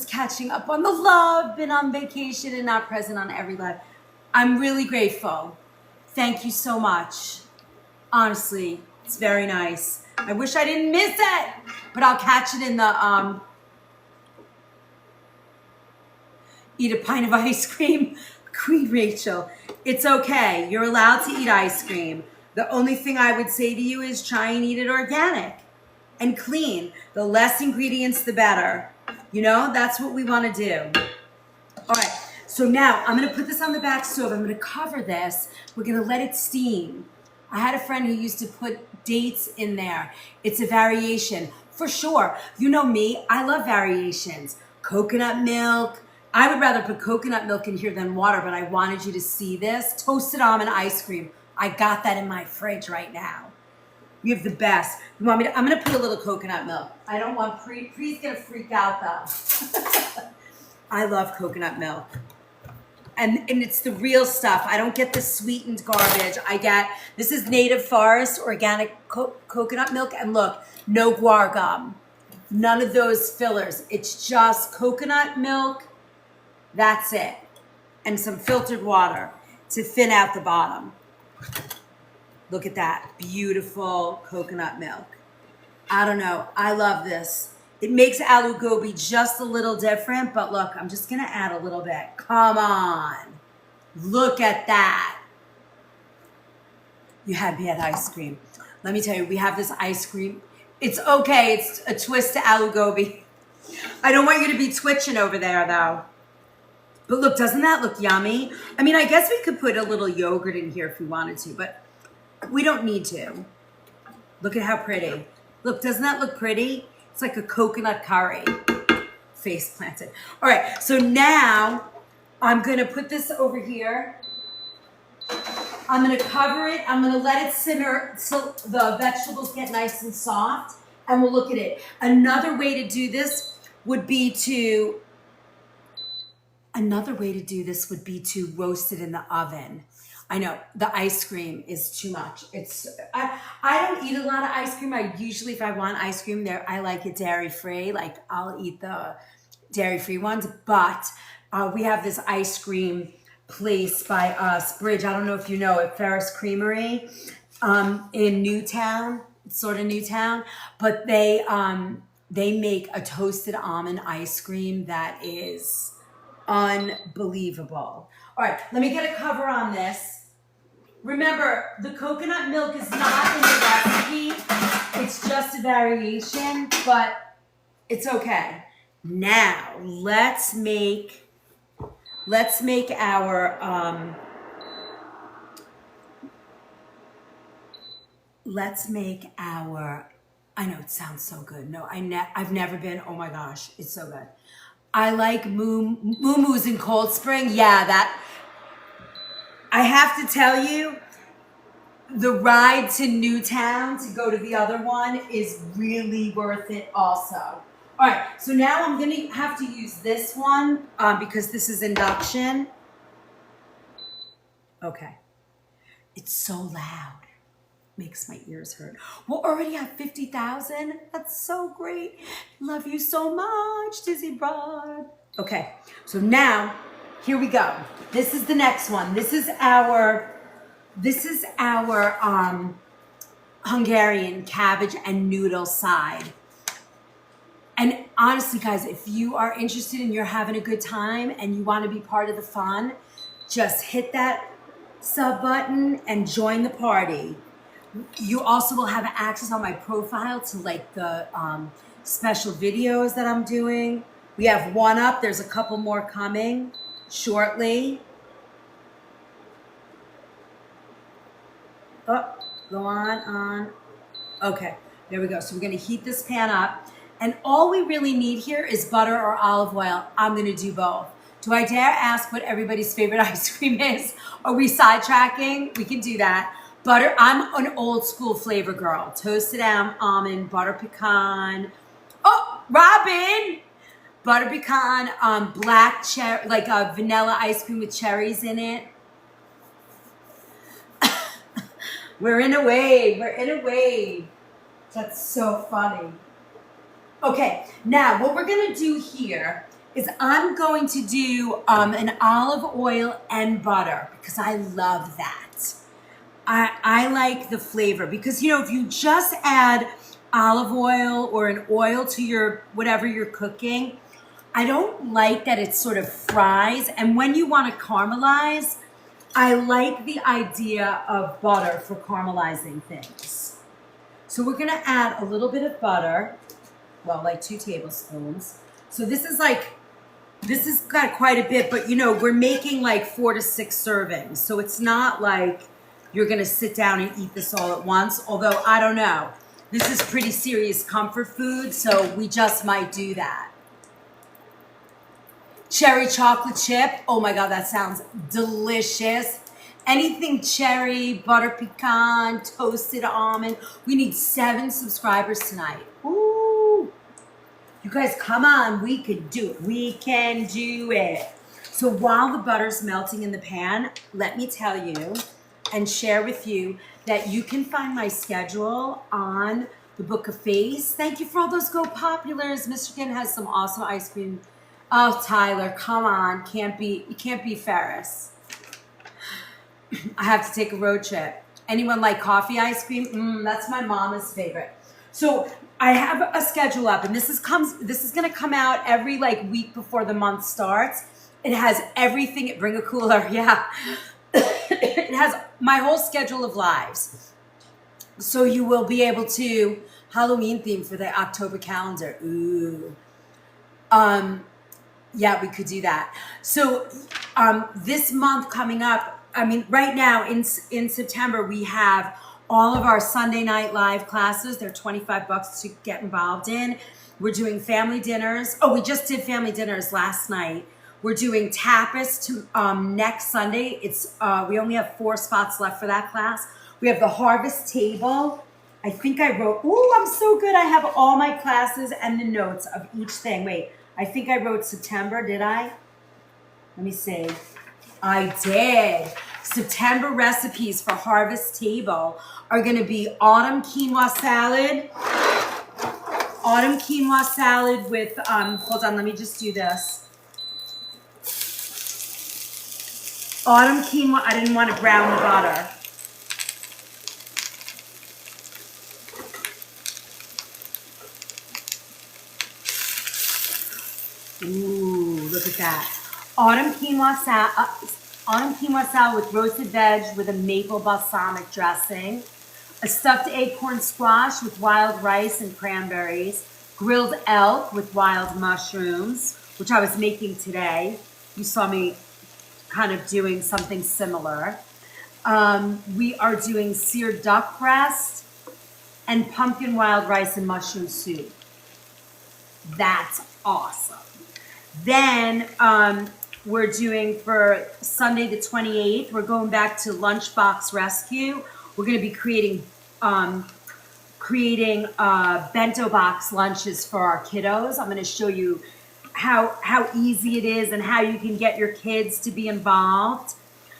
catching up on the love. Been on vacation and not present on every live. I'm really grateful. Thank you so much. Honestly, it's very nice. I wish I didn't miss it, but I'll catch it in the, eat a pint of ice cream. Queen Rachel, it's okay. You're allowed to eat ice cream. The only thing I would say to you is try and eat it organic and clean. The less ingredients, the better. You know, that's what we want to do. All right, so now I'm going to put this on the back stove. I'm going to cover this. We're going to let it steam. I had a friend who used to put dates in there. It's a variation. For sure. You know me, I love variations. Coconut milk. I would rather put coconut milk in here than water, but I wanted you to see this. Toasted almond ice cream. I got that in my fridge right now. We have the best. You want me to? I'm going to put a little coconut milk. I don't want Pre's going to freak out though. I love coconut milk. And it's the real stuff. I don't get the sweetened garbage. This is native forest, organic coconut milk. And look, no guar gum. None of those fillers. It's just coconut milk. That's it. And some filtered water to thin out the bottom. Look at that. Beautiful coconut milk. I don't know. I love this. It makes aloo gobi just a little different, but look, I'm just going to add a little bit. Come on. Look at that. You had me at ice cream. Let me tell you, we have this ice cream. It's okay. It's a twist to aloo gobi. I don't want you to be twitching over there, though. But look, doesn't that look yummy? I mean, I guess we could put a little yogurt in here if we wanted to, but we don't need to. Look at how pretty. Look, doesn't that look pretty? It's like a coconut curry. Face planted. All right, so now I'm going to put this over here. I'm going to cover it. I'm going to let it simmer so the vegetables get nice and soft, and we'll look at it. Another way to do this would be to roast it in the oven. I know the ice cream is too much. I don't eat a lot of ice cream. I usually, if I want ice cream, there I like it dairy free. Like I'll eat the dairy free ones. But we have this ice cream place by us, Bridge. I don't know if you know it, Ferris Creamery, in Newtown. It's sort of Newtown, but they make a toasted almond ice cream that is unbelievable. All right, let me get a cover on this. Remember, the coconut milk is not in the recipe. It's just a variation, but it's okay. Now, let's make our I know it sounds so good. No, I've never been. Oh my gosh, it's so good. I like moo-moos in Cold Spring. Yeah, that. I have to tell you, the ride to Newtown to go to the other one is really worth it also. All right, so now I'm going to have to use this one because this is induction. Okay. It's so loud. Makes my ears hurt. We'll already have 50,000. That's so great. Love you so much, Dizzy Broad. Okay, so now, here we go. This is the next one. This is our Hungarian cabbage and noodle side. And honestly, guys, if you are interested and you're having a good time and you want to be part of the fun, just hit that sub button and join the party. You also will have access on my profile to like the special videos that I'm doing. We have one up. There's a couple more coming shortly. Oh, go on. Okay, there we go. So we're gonna heat this pan up. And all we really need here is butter or olive oil. I'm gonna do both. Do I dare ask what everybody's favorite ice cream is? Are we sidetracking? We can do that. Butter, I'm an old school flavor girl. Toasted almond, butter pecan. Oh, Robin! Butter pecan, black cherry, like a vanilla ice cream with cherries in it. We're in a wave. That's so funny. Okay, now what we're gonna do here is I'm going to do an olive oil and butter because I love that. I like the flavor because, you know, if you just add olive oil or an oil to your whatever you're cooking, I don't like that it sort of fries. And when you want to caramelize, I like the idea of butter for caramelizing things. So we're going to add a little bit of butter, well, like 2 tablespoons. So this has got quite a bit, but you know, we're making like 4 to 6 servings. So it's not like you're going to sit down and eat this all at once. Although, I don't know. This is pretty serious comfort food, so we just might do that. Cherry chocolate chip. Oh my God, that sounds delicious. Anything cherry, butter pecan, toasted almond. We need 7 subscribers tonight. Ooh. You guys, come on. We can do it. We can do it. So while the butter's melting in the pan, let me tell you and share with you that you can find my schedule on the Book of Face. Thank you for all those Go Populars. Michigan has some awesome ice cream. Oh, Tyler, come on. You can't be Ferris. I have to take a road trip. Anyone like coffee ice cream? That's my mama's favorite. So I have a schedule up, and this is going to come out every like week before the month starts. It has everything. Bring a cooler, yeah. It has my whole schedule of lives. So you will be able to Halloween theme for the October calendar. Ooh. Yeah, we could do that. So this month coming up, I mean, right now in September, we have all of our Sunday night live classes. They're $25 to get involved in. We're doing family dinners. Oh, we just did family dinners last night. We're doing tapas next Sunday. We only have 4 spots left for that class. We have the harvest table. I think I wrote, ooh, I'm so good. I have all my classes and the notes of each thing. Wait, I think I wrote September, did I? Let me see. I did. September recipes for Harvest Table are going to be autumn quinoa salad. Autumn quinoa salad with, hold on, let me just do this. Autumn quinoa, I didn't want to brown the butter. Ooh, look at that. Autumn quinoa salad with roasted veg with a maple balsamic dressing. A stuffed acorn squash with wild rice and cranberries. Grilled elk with wild mushrooms, which I was making today. You saw me kind of doing something similar. We are doing seared duck breast and pumpkin wild rice and mushroom soup. That's awesome. Then we're doing for Sunday the 28th, we're going back to Lunchbox Rescue. We're going to be creating bento box lunches for our kiddos. I'm going to show you how easy it is and how you can get your kids to be involved.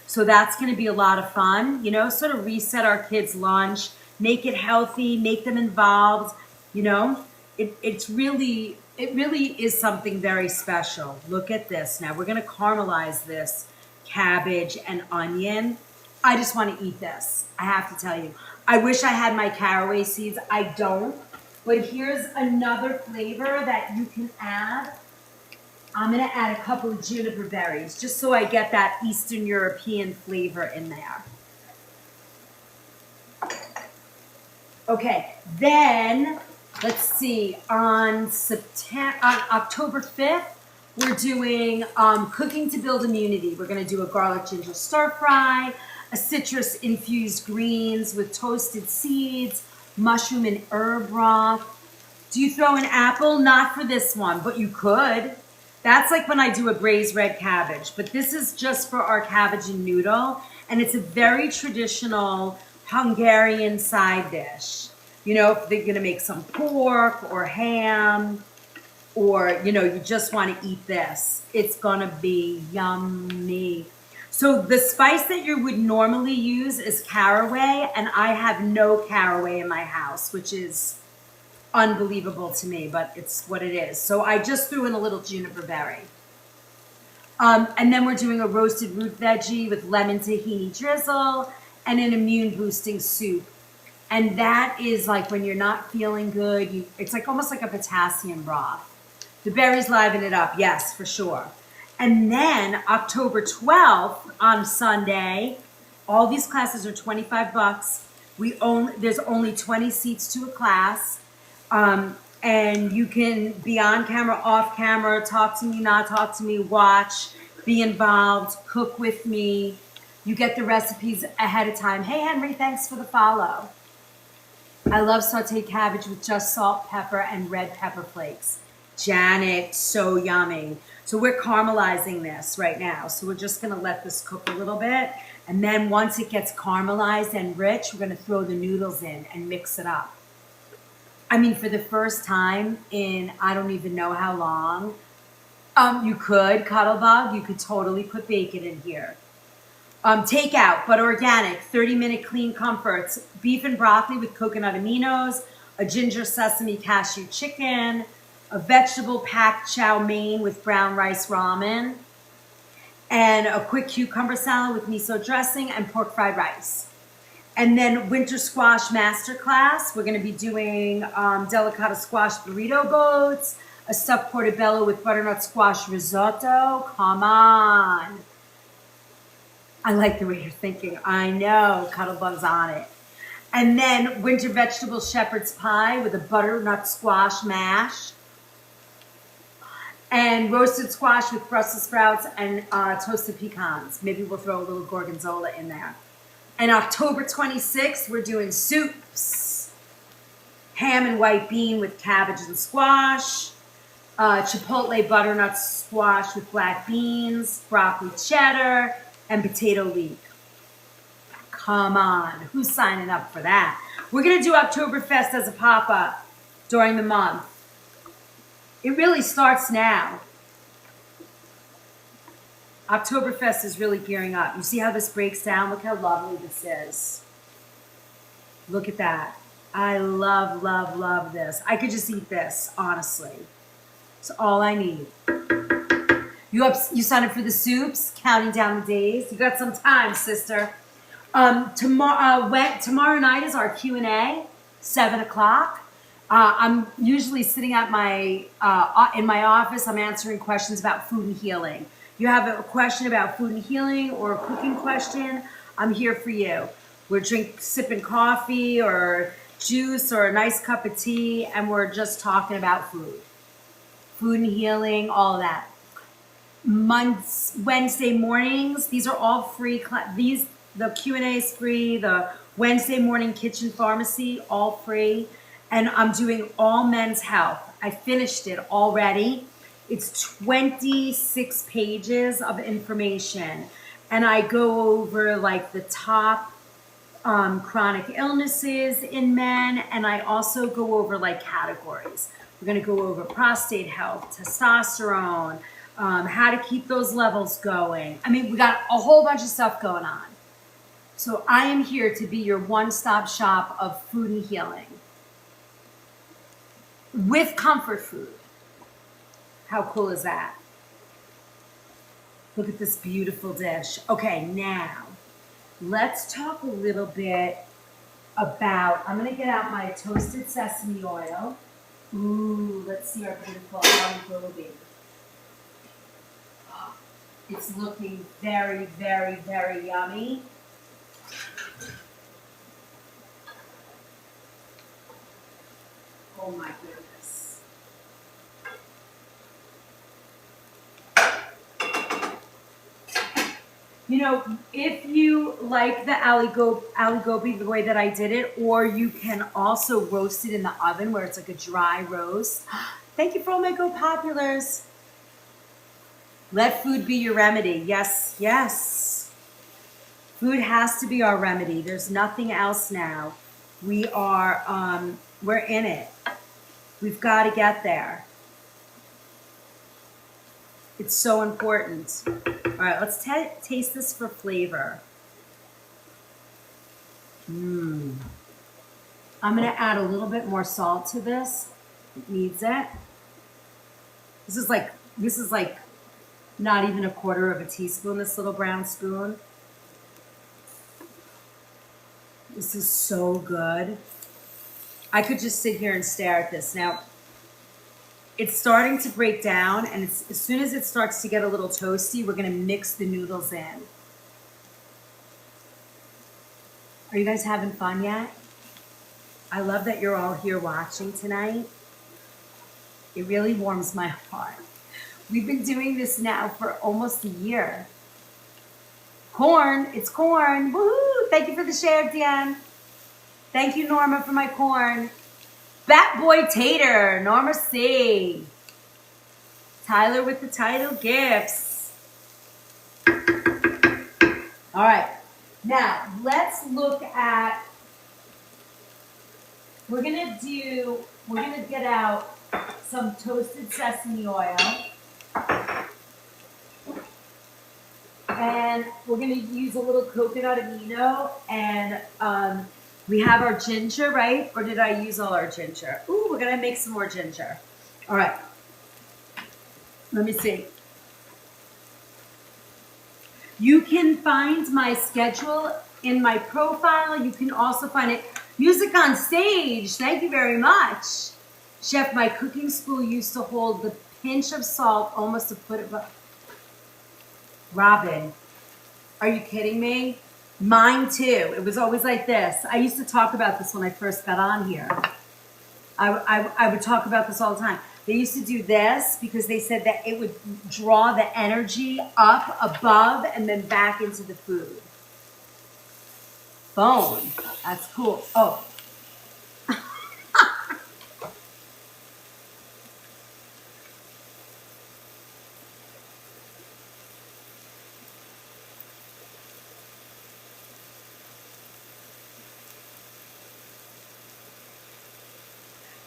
So that's going to be a lot of fun, you know, sort of reset our kids' lunch, make it healthy, make them involved, you know. It really is something very special. Look at this. Now we're going to caramelize this cabbage and onion. I just want to eat this. I have to tell you. I wish I had my caraway seeds. I don't. But here's another flavor that you can add. I'm going to add a couple of juniper berries just so I get that Eastern European flavor in there. Okay, then let's see, on October 5th, we're doing Cooking to Build Immunity. We're going to do a garlic ginger stir fry, a citrus infused greens with toasted seeds, mushroom and herb broth. Do you throw an apple? Not for this one, but you could. That's like when I do a braised red cabbage, but this is just for our cabbage and noodle, and it's a very traditional Hungarian side dish. You know, if they're gonna make some pork or ham, or, you know, you just wanna eat this, it's gonna be yummy. So the spice that you would normally use is caraway, and I have no caraway in my house, which is unbelievable to me, but it's what it is. So I just threw in a little juniper berry. And then we're doing a roasted root veggie with lemon tahini drizzle and an immune boosting soup. And that is like when you're not feeling good, it's like almost like a potassium broth. The berries liven it up, yes, for sure. And then October 12th on Sunday, all these classes are $25. There's only 20 seats to a class. And you can be on camera, off camera, talk to me, not talk to me, watch, be involved, cook with me. You get the recipes ahead of time. Hey, Henry, thanks for the follow. I love sauteed cabbage with just salt, pepper, and red pepper flakes. Janet, so yummy. So we're caramelizing this right now. So we're just going to let this cook a little bit. And then once it gets caramelized and rich, we're going to throw the noodles in and mix it up. I mean, for the first time in I don't even know how long, you could, Cuddlebug, you could totally put bacon in here. Takeout, but organic, 30-minute clean comforts, beef and broccoli with coconut aminos, a ginger sesame cashew chicken, a vegetable packed chow mein with brown rice ramen, and a quick cucumber salad with miso dressing and pork fried rice. And then winter squash masterclass. We're going to be doing delicata squash burrito boats, a stuffed portobello with butternut squash risotto. Come on. I like the way you're thinking. I know, Cuddlebug's on it. And then winter vegetable shepherd's pie with a butternut squash mash. And roasted squash with Brussels sprouts and toasted pecans. Maybe we'll throw a little gorgonzola in there. And October 26th, we're doing soups. Ham and white bean with cabbage and squash. Chipotle butternut squash with black beans. Broccoli cheddar. And potato leek. Come on. Who's signing up for that? We're going to do Oktoberfest as a pop-up during the month. It really starts now. Oktoberfest is really gearing up. You see how this breaks down? Look how lovely this is. Look at that. I love, love, love this. I could just eat this, honestly. It's all I need. You signed up for the soups, counting down the days. You got some time, sister. Tomorrow night is our Q&A, 7 o'clock. I'm usually sitting at in my office. I'm answering questions about food and healing. You have a question about food and healing or a cooking question, I'm here for you. We're sipping coffee or juice or a nice cup of tea, and we're just talking about food. Food and healing, all of that. Wednesday mornings, these are all free. The Q&A is free. The Wednesday morning kitchen pharmacy, all free. And I'm doing all men's health. I finished it already. It's 26 pages of information. And I go over like the top chronic illnesses in men. And I also go over like categories. We're going to go over prostate health, testosterone, how to keep those levels going. I mean, we got a whole bunch of stuff going on. So I am here to be your one-stop shop of food and healing with comfort food. How cool is that? Look at this beautiful dish. Okay, now let's talk a little bit about, I'm going to get out my toasted sesame oil. Ooh, let's see our beautiful gobi. It's looking very, very, very yummy. Oh my goodness. You know, if you like the gobi the way that I did it, or you can also roast it in the oven where it's like a dry roast. Thank you for all my Go Populars. Let food be your remedy. Yes, yes. Food has to be our remedy. There's nothing else now. We're in it. We've got to get there. It's so important. All right, let's taste this for flavor. I'm gonna add a little bit more salt to this. It needs it. This is like not even a quarter of a teaspoon, this little brown spoon. This is so good. I could just sit here and stare at this. Now, it's starting to break down, and as soon as it starts to get a little toasty, we're gonna mix the noodles in. Are you guys having fun yet? I love that you're all here watching tonight. It really warms my heart. We've been doing this now for almost a year. Corn, it's corn. Woohoo! Thank you for the share, Diane. Thank you, Norma, for my corn. Bat Boy Tater, Norma C. Tyler with the title gifts. All right, now let's look at, we're gonna get out some toasted sesame oil. And we're gonna use a little coconut amino, and we have our ginger, right? Or did I use all our ginger? Ooh, we're gonna make some more ginger. All right, let me see. You can find my schedule in my profile. You can also find it. Music on Stage, thank you very much. Chef, my cooking school used to hold the pinch of salt almost a foot above. Robin, are you kidding me? Mine too. It was always like this. I used to talk about this when I first got on here. I would talk about this all the time. They used to do this because they said that it would draw the energy up above and then back into the food. Bone. That's cool. Oh.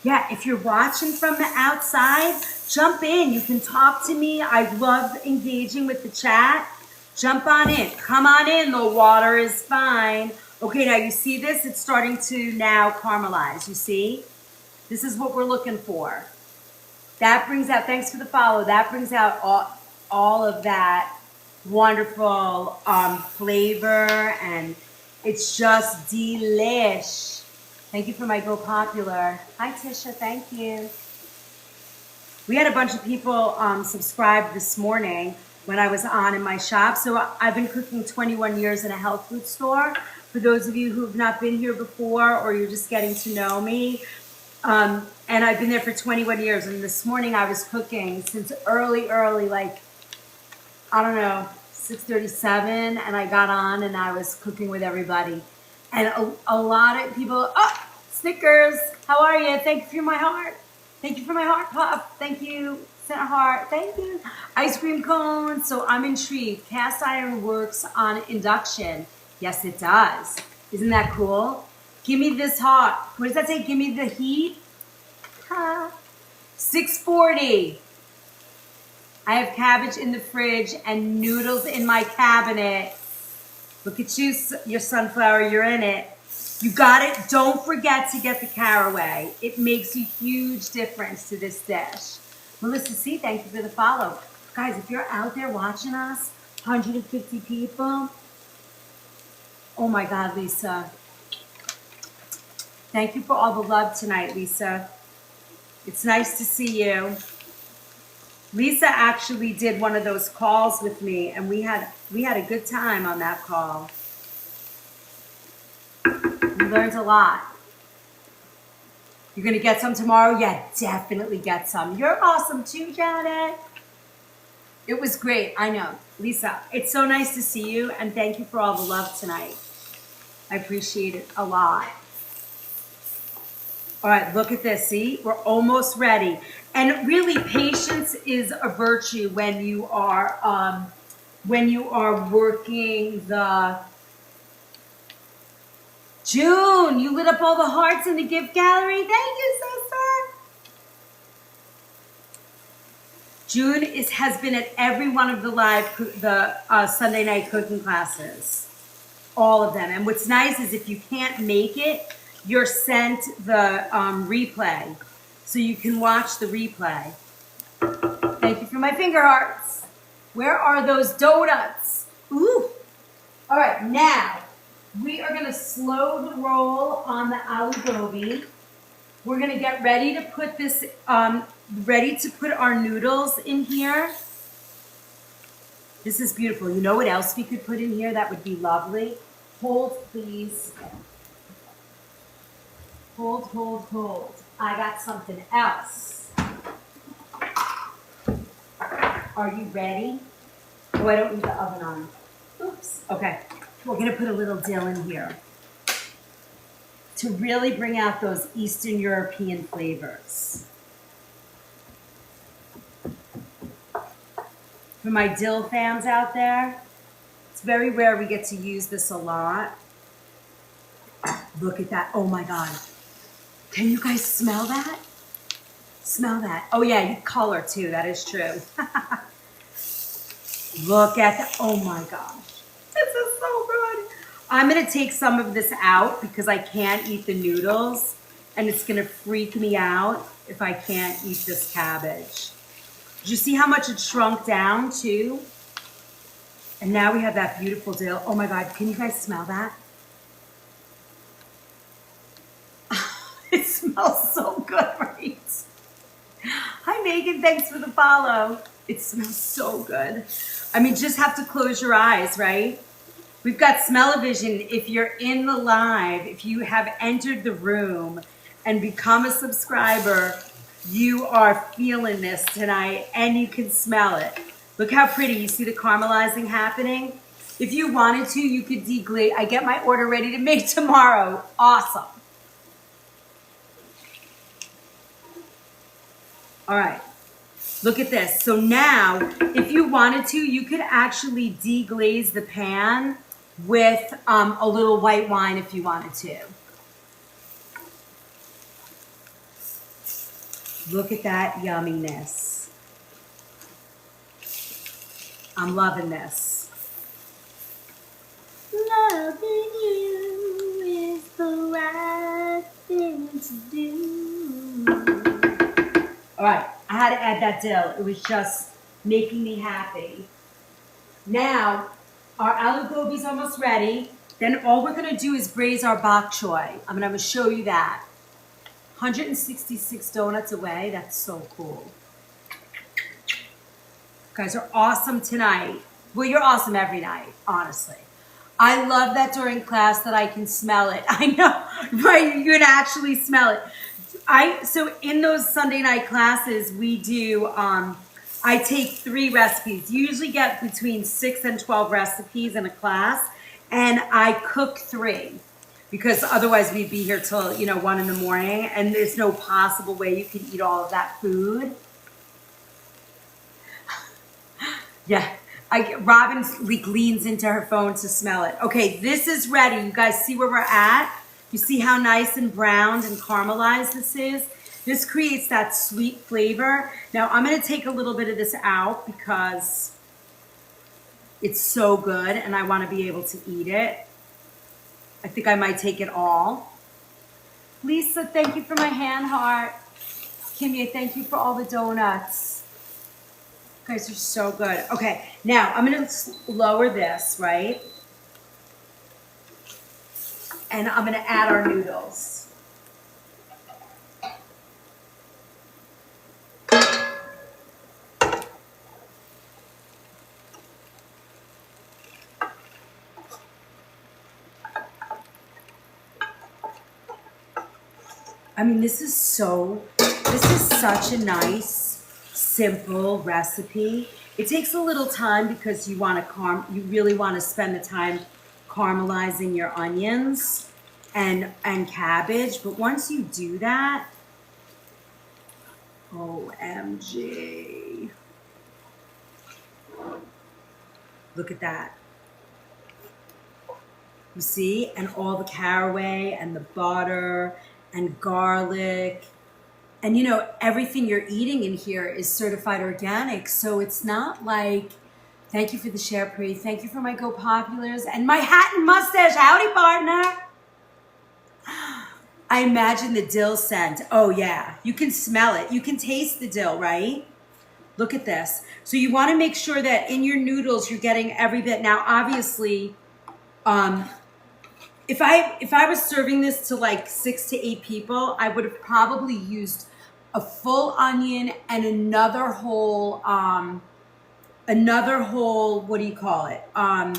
Yeah, if you're watching from the outside, Jump in. You can talk to me. I love engaging with the chat. Jump on in. Come on in. The water is fine. Okay, now you see this? It's starting to now caramelize. You see? This is what we're looking for. That brings out, thanks for the follow, that brings out all of that wonderful flavor, and it's just delish. Thank you for my Go Popular. Hi, Tisha, thank you. We had a bunch of people subscribe this morning when I was on in my shop. So I've been cooking 21 years in a health food store. For those of you who have not been here before, or you're just getting to know me, and I've been there for 21 years. And this morning I was cooking since early, like, I don't know, 6:37, and I got on and I was cooking with everybody. And a lot of people, oh, Snickers, how are you? Thank you for my heart. Thank you for my heart puff. Thank you, sent a heart. Thank you. Ice cream cones. So I'm intrigued. Cast iron works on induction. Yes, it does. Isn't that cool? Give me this hot. What does that say? Give me the heat. 640. I have cabbage in the fridge and noodles in my cabinet. Look at you, your sunflower. You're in it. You got it. Don't forget to get the caraway. It makes a huge difference to this dish. Melissa C., thank you for the follow. Guys, if you're out there watching us, 150 people. Oh my God, Lisa. Thank you for all the love tonight, Lisa. It's nice to see you. Lisa actually did one of those calls with me, and we had a good time on that call. We learned a lot. You're gonna get some tomorrow? Yeah, definitely get some. You're awesome too, Janet. It was great, I know. Lisa, it's so nice to see you, and thank you for all the love tonight. I appreciate it a lot. All right, look at this, see? We're almost ready. And really, patience is a virtue when you are working the... June, you lit up all the hearts in the gift gallery. Thank you, sister. June has been at every one of the Sunday night cooking classes. All of them. And what's nice is if you can't make it, you're sent the replay. So you can watch the replay. Thank you for my finger hearts. Where are those donuts? Ooh. All right, now we are gonna slow the roll on the aloo gobi. We're gonna get ready to put this, ready to put our noodles in here. This is beautiful. You know what else we could put in here that would be lovely? Hold, please. Hold, hold, hold. I got something else. Are you ready? Oh, I don't need the oven on. Oops. Okay. We're going to put a little dill in here to really bring out those Eastern European flavors. For my dill fans out there, it's very rare we get to use this a lot. Look at that. Oh my God. Can you guys smell that? Smell that. Oh yeah, you color too. That is true. Look at that. Oh my gosh. This is so good. I'm going to take some of this out because I can't eat the noodles, and it's going to freak me out if I can't eat this cabbage. Did you see how much it shrunk down too? And now we have that beautiful dill. Oh my God, can you guys smell that? It smells so good, right? Hi Megan, thanks for the follow. It smells so good. I mean, just have to close your eyes, right? We've got smell-o-vision. If you're in the live, if you have entered the room and become a subscriber, you are feeling this tonight and you can smell it. Look how pretty. You see the caramelizing happening? If you wanted to, you could deglaze. I get my order ready to make tomorrow. Awesome. All right. Look at this. So now, if you wanted to, you could actually deglaze the pan with a little white wine if you wanted to. Look at that yumminess. I'm loving this. Loving you is the right thing to do. All right, I had to add that dill. It was just making me happy. Now, our aloo gobi's almost ready. Then all we're gonna do is braise our bok choy. I'm gonna show you that. 166 donuts away. That's so cool. You guys are awesome tonight. Well, you're awesome every night, honestly. I love that during class that I can smell it. I know, right? You can actually smell it. So in those Sunday night classes, we do, I take 3 recipes. You usually get between 6 and 12 recipes in a class, and I cook 3 because otherwise we'd be here till 1 in the morning, and there's no possible way you can eat all of that food. Yeah. Robin leans into her phone to smell it. Okay, this is ready. You guys see where we're at? You see how nice and browned and caramelized this is? This creates that sweet flavor. Now I'm gonna take a little bit of this out because it's so good and I wanna be able to eat it. I think I might take it all. Lisa, thank you for my hand heart. Kimya, thank you for all the donuts. You guys are so good. Okay, now I'm gonna lower this, right? And I'm gonna add our noodles. I mean, this is such a nice, simple recipe. It takes a little time because you really want to spend the time caramelizing your onions and cabbage. But once you do that, OMG. Look at that. You see? And all the caraway and the butter and garlic. And everything you're eating in here is certified organic. So it's not like, thank you for the share, Pri. Thank you for my Go Populars and my hat and mustache. Howdy, partner. I imagine the dill scent. Oh yeah, you can smell it. You can taste the dill, right? Look at this. So you want to make sure that in your noodles, you're getting every bit. Now, obviously, if I was serving this to like 6 to 8 people, I would have probably used a full onion and another whole, what do you call it? I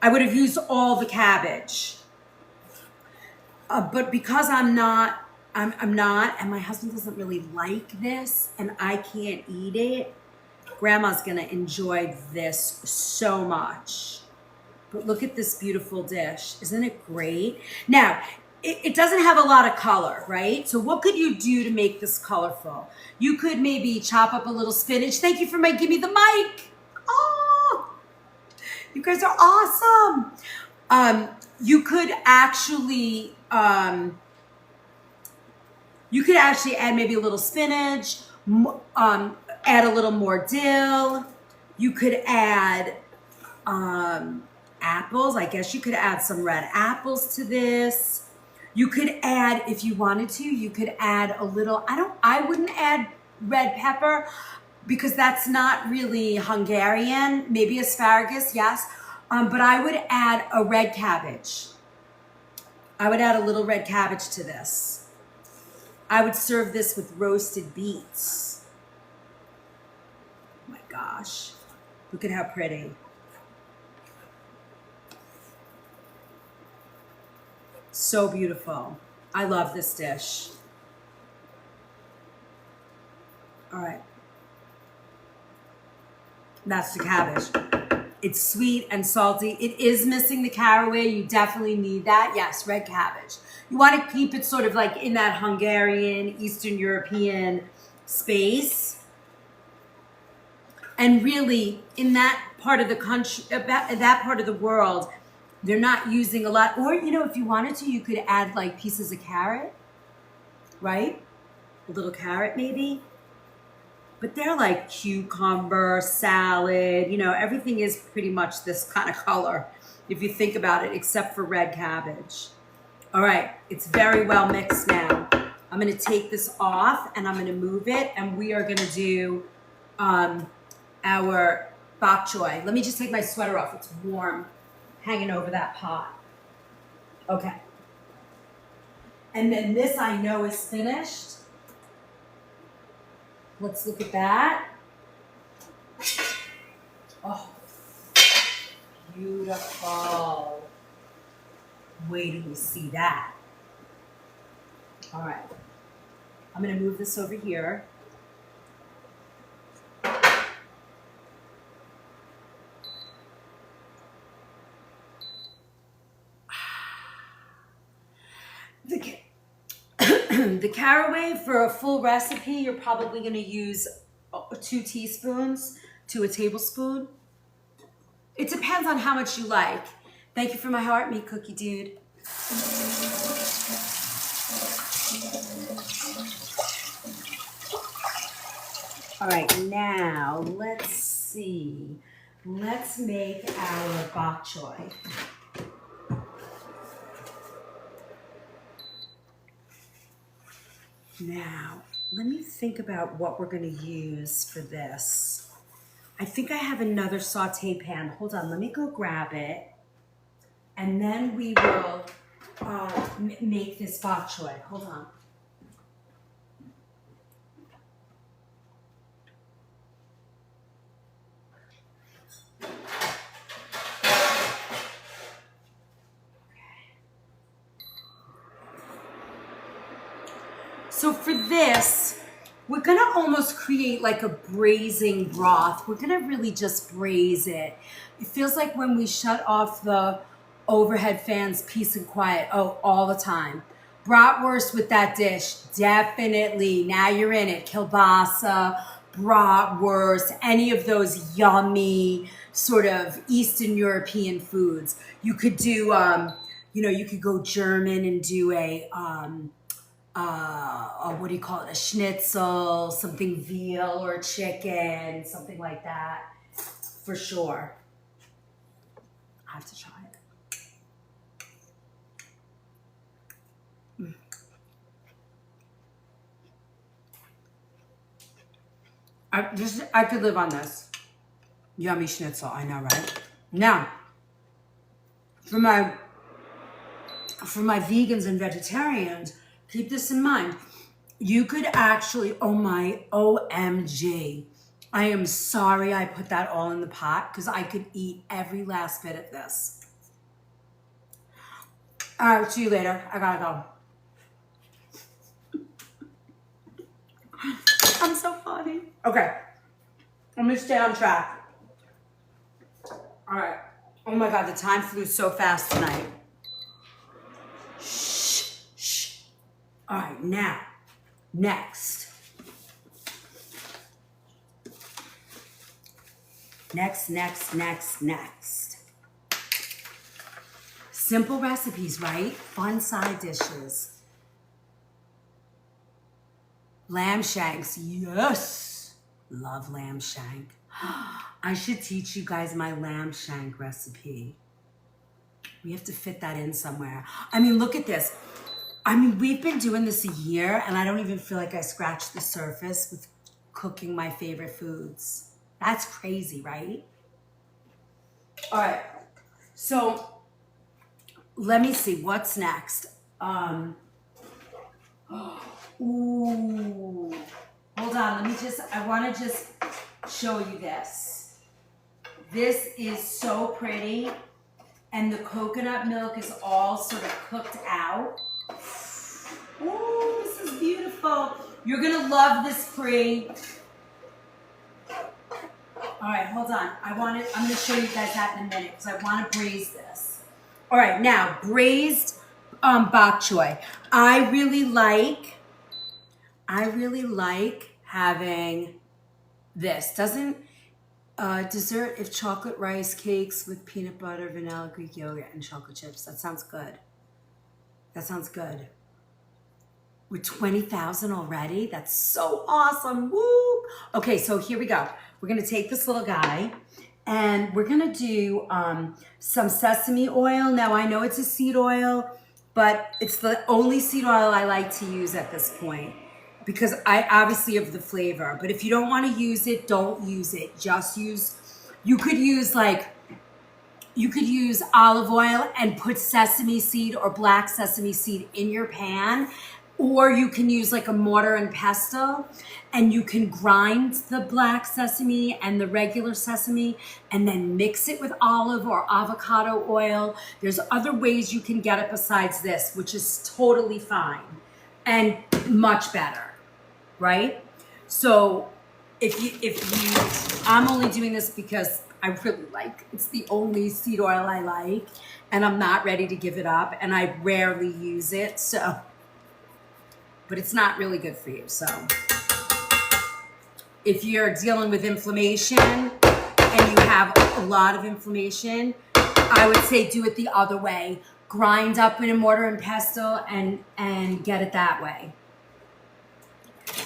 would have used all the cabbage. But because I'm not, and my husband doesn't really like this, and I can't eat it, Grandma's gonna enjoy this so much. But look at this beautiful dish. Isn't it great? Now, it doesn't have a lot of color, right? So what could you do to make this colorful? You could maybe chop up a little spinach. Thank you for give me the mic. Oh, you guys are awesome. You could actually add maybe a little spinach, add a little more dill. You could add apples. I guess you could add some red apples to this. You could add, if you wanted to, you could add a little, I wouldn't add red pepper because that's not really Hungarian. Maybe asparagus, yes. But I would add a red cabbage. I would add a little red cabbage to this. I would serve this with roasted beets. Oh my gosh. Look at how pretty. So beautiful. I love this dish. All right. That's the cabbage. It's sweet and salty. It is missing the caraway. You definitely need that. Yes, red cabbage. You want to keep it sort of like in that Hungarian, Eastern European space. And really, in that part of the country, that part of the world, they're not using a lot. Or, if you wanted to, you could add like pieces of carrot, right? A little carrot maybe. but they're like cucumber, salad, you know, everything is pretty much this kind of color if you think about it, except for red cabbage. All right, it's very well mixed now. I'm gonna take this off and I'm gonna move it, and we are gonna do our bok choy. Let me just take my sweater off, it's warm, hanging over that pot. Okay. And then this I know is finished. Let's look at that. Oh, beautiful. Wait till you see that. All right. I'm going to move this over here. The caraway, for a full recipe, you're probably going to use 2 teaspoons to a tablespoon. It depends on how much you like. Thank you for my heart, meat cookie dude. All right, now let's see. Let's make our bok choy. Now, let me think about what we're going to use for this. I think I have another saute pan. Hold on, let me go grab it. And then we will make this bok choy. Hold on. So for this, we're gonna almost create like a braising broth. We're gonna really just braise it. It feels like when we shut off the overhead fans, peace and quiet, all the time. Bratwurst with that dish, definitely. Now you're in it. Kielbasa, bratwurst, any of those yummy sort of Eastern European foods. You could do, you could go German and do what do you call it? A schnitzel, something veal or chicken, something like that, for sure. I have to try it. I could live on this. Yummy schnitzel, I know, right? Now, for my vegans and vegetarians, keep this in mind. You could actually, oh my OMG. I am sorry I put that all in the pot because I could eat every last bit of this. All right, see you later. I gotta go. I'm so funny. Okay, I'm gonna stay on track. All right. Oh my God, the time flew so fast tonight. Shh. All right, now, next. Simple recipes, right? Fun side dishes. Lamb shanks, yes. Love lamb shank. I should teach you guys my lamb shank recipe. We have to fit that in somewhere. I mean, look at this. I mean, we've been doing this a year and I don't even feel like I scratched the surface with cooking my favorite foods. That's crazy, right? All right, so let me see what's next. Ooh, hold on, I wanna just show you this. This is so pretty, and the coconut milk is all sort of cooked out. Ooh, this is beautiful. You're gonna love this, Pri. All right, hold on. I'm gonna show you guys that in a minute because I wanna braise this. All right, now, braised bok choy. I really like having this. Doesn't dessert if chocolate rice cakes with peanut butter, vanilla, Greek yogurt, and chocolate chips. That sounds good. That sounds good. We're 20,000 already. That's so awesome. Woo! Okay, so here we go. We're gonna take this little guy and we're gonna do some sesame oil. Now I know it's a seed oil, but it's the only seed oil I like to use at this point because I obviously have the flavor. But if you don't wanna use it, don't use it. Just use, you could use olive oil and put sesame seed or black sesame seed in your pan, or you can use like a mortar and pestle and you can grind the black sesame and the regular sesame and then mix it with olive or avocado oil. There's other ways you can get it besides this, which is totally fine and much better, right? So I'm only doing this because I really like, it's the only seed oil I like, and I'm not ready to give it up, and I rarely use it, so, but it's not really good for you. So if you're dealing with inflammation and you have a lot of inflammation, I would say do it the other way. Grind up in a mortar and pestle and get it that way.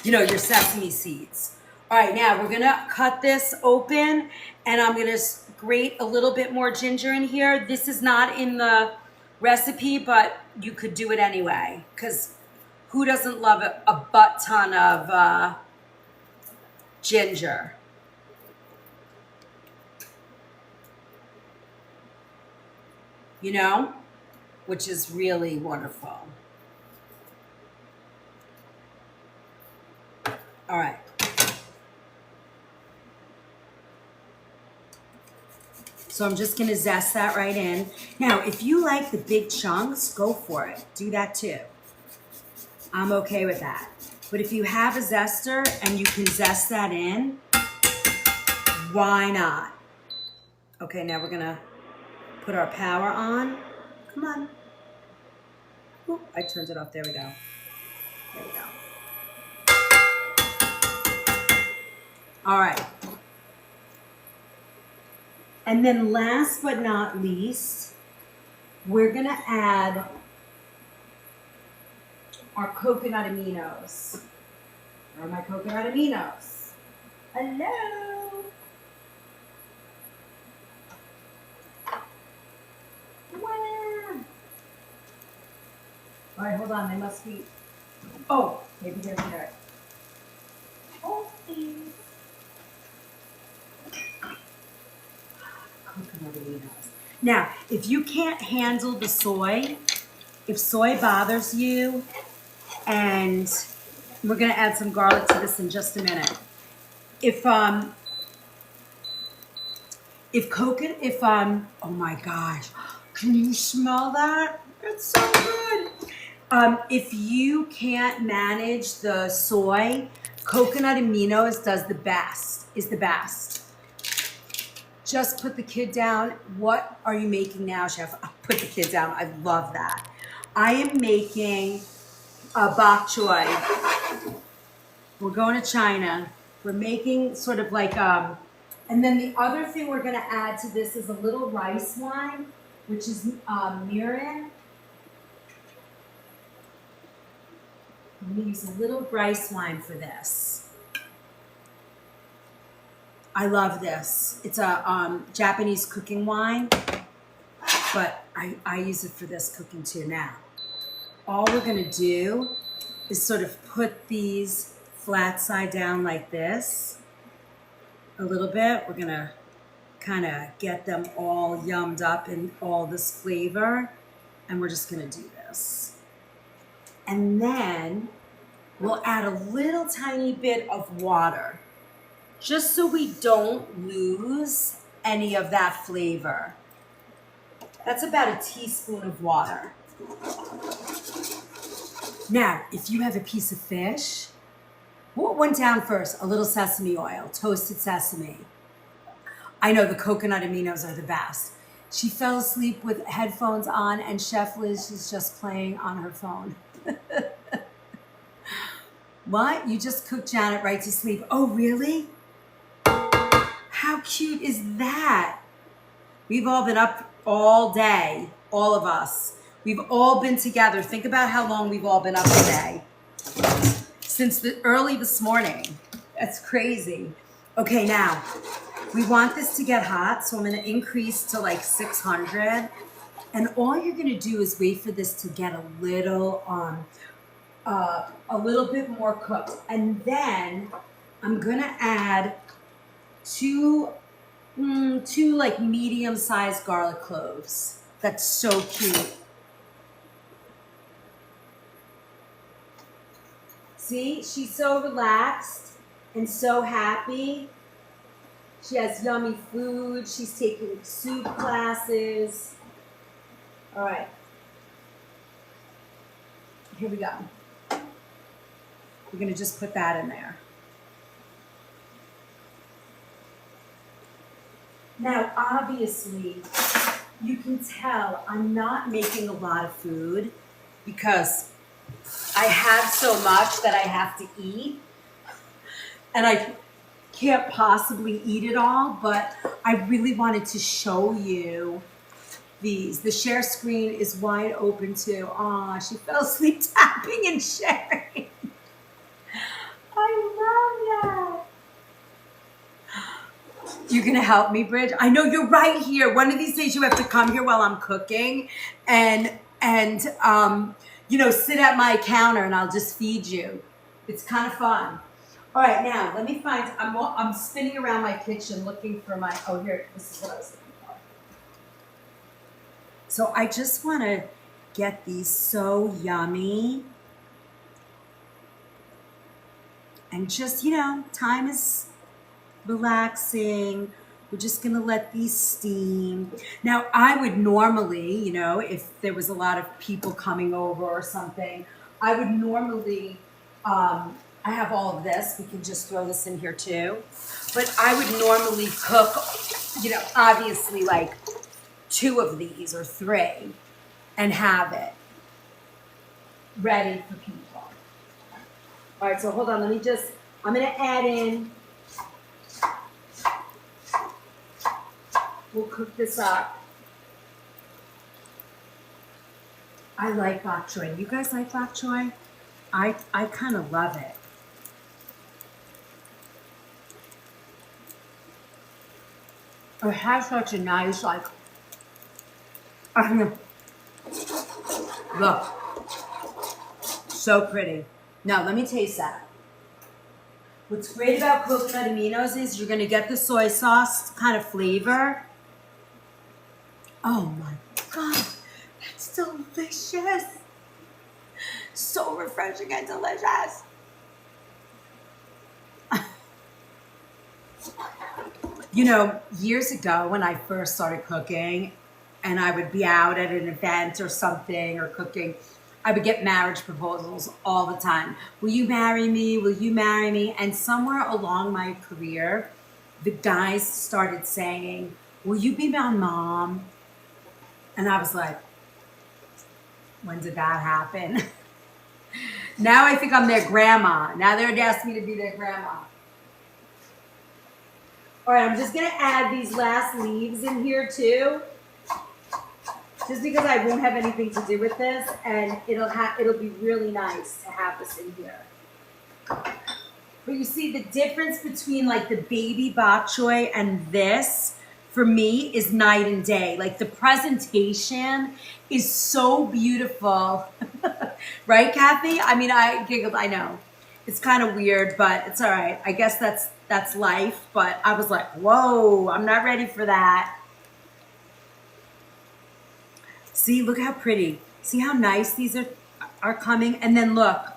You know, your sesame seeds. All right, now we're gonna cut this open and I'm gonna grate a little bit more ginger in here. This is not in the recipe, but you could do it anyway, because who doesn't love a butt ton of ginger? You know, which is really wonderful. All right. So I'm just gonna zest that right in. Now, if you like the big chunks, go for it. Do that too. I'm okay with that. But if you have a zester and you can zest that in, why not? Okay, now we're gonna put our power on. Come on. Ooh, I turned it off, there we go. There we go. All right. And then last but not least, we're gonna add our coconut aminos. Where are my coconut aminos? Hello. Wow. All right, hold on, they must be, oh, maybe they're here. Oh, please. Coconut aminos. Now, if you can't handle the soy, if soy bothers you, and we're gonna add some garlic to this in just a minute. Oh my gosh, can you smell that? It's so good. If you can't manage the soy, coconut aminos is the best. Just put the kid down. What are you making now, chef? I'll put the kid down. I love that. I am making a bok choy. We're going to China. We're making sort of like, and then the other thing we're gonna add to this is a little rice wine, which is mirin. I'm gonna use a little rice wine for this. I love this. It's a Japanese cooking wine, but I use it for this cooking too. Now, all we're gonna do is sort of put these flat side down like this a little bit. We're gonna kind of get them all yummed up in all this flavor, and we're just gonna do this. And then we'll add a little tiny bit of water, just so we don't lose any of that flavor. That's about a teaspoon of water. Now, if you have a piece of fish, what went down first? A little sesame oil, toasted sesame. I know the coconut aminos are the best. She fell asleep with headphones on and Chef Liz is just playing on her phone. What? You just cooked Janet right to sleep. Oh, really? How cute is that? We've all been up all day, all of us. We've all been together. Think about how long we've all been up today. since early this morning. That's crazy. Okay, now we want this to get hot, so I'm going to increase to like 600. And all you're going to do is wait for this to get a little bit more cooked, and then I'm going to add two like medium-sized garlic cloves. That's so cute. See, she's so relaxed and so happy. She has yummy food. She's taking soup classes. All right. Here we go. We're going to just put that in there. Now, obviously, you can tell I'm not making a lot of food because I have so much that I have to eat, and I can't possibly eat it all, but I really wanted to show you these. The share screen is wide open too. Aw, she fell asleep tapping and sharing. I love that. You're gonna help me, Bridge? I know you're right here. One of these days you have to come here while I'm cooking and sit at my counter and I'll just feed you. It's kind of fun. All right, now let me find. I'm spinning around my kitchen looking for my. Oh, here. This is what I was looking for. So I just want to get these so yummy, and just time is relaxing. We're just gonna let these steam. Now, I would normally, if there was a lot of people coming over or something, I would normally, I have all of this. We can just throw this in here too. But I would normally cook, obviously like 2 of these or 3 and have it ready for people. All right, so hold on. I'm gonna add in. We'll cook this up. I like bok choy. You guys like bok choy? I kind of love it. It has such a nice, look. So pretty. Now, let me taste that. What's great about coconut aminos is you're going to get the soy sauce kind of flavor. Oh my God, that's delicious. So refreshing and delicious. Years ago when I first started cooking and I would be out at an event or something or cooking, I would get marriage proposals all the time. Will you marry me? Will you marry me? And somewhere along my career, the guys started saying, will you be my mom? And I was like, when did that happen? Now I think I'm their grandma. Now they're asking me to be their grandma. All right, I'm just gonna add these last leaves in here too. Just because I won't have anything to do with this, and it'll be really nice to have this in here. But you see the difference between like the baby bok choy and this, for me, is night and day. Like the presentation is so beautiful. Right, Kathy? I mean, I giggled, I know. It's kind of weird, but it's all right. I guess that's life, but I was like, whoa, I'm not ready for that. See, look how pretty. See how nice these are coming? And then look,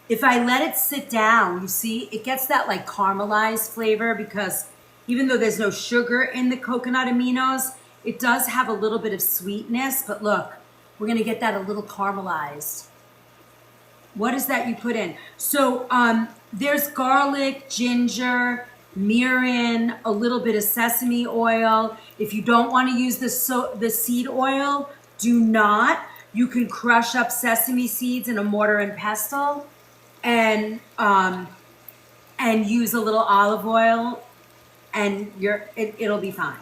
if I let it sit down, you see, it gets that like caramelized flavor because even though there's no sugar in the coconut aminos, it does have a little bit of sweetness, but look, we're gonna get that a little caramelized. What is that you put in? So there's garlic, ginger, mirin, a little bit of sesame oil. If you don't want to use the seed oil, do not. You can crush up sesame seeds in a mortar and pestle and use a little olive oil, and it'll be fine.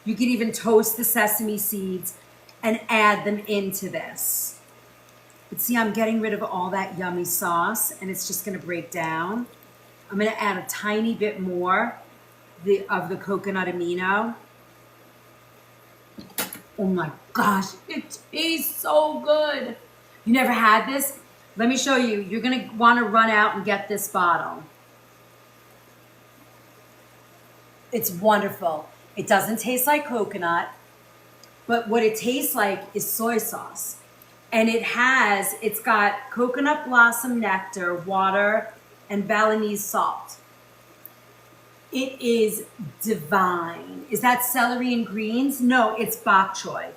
You can even toast the sesame seeds and add them into this. But see, I'm getting rid of all that yummy sauce and it's just gonna break down. I'm gonna add a tiny bit more of the coconut amino. Oh my gosh, it tastes so good. You never had this? Let me show you. You're gonna wanna run out and get this bottle. It's wonderful. It doesn't taste like coconut, but what it tastes like is soy sauce. And it's got coconut blossom nectar, water, and Balinese salt. It is divine. Is that celery and greens? No, it's bok choy.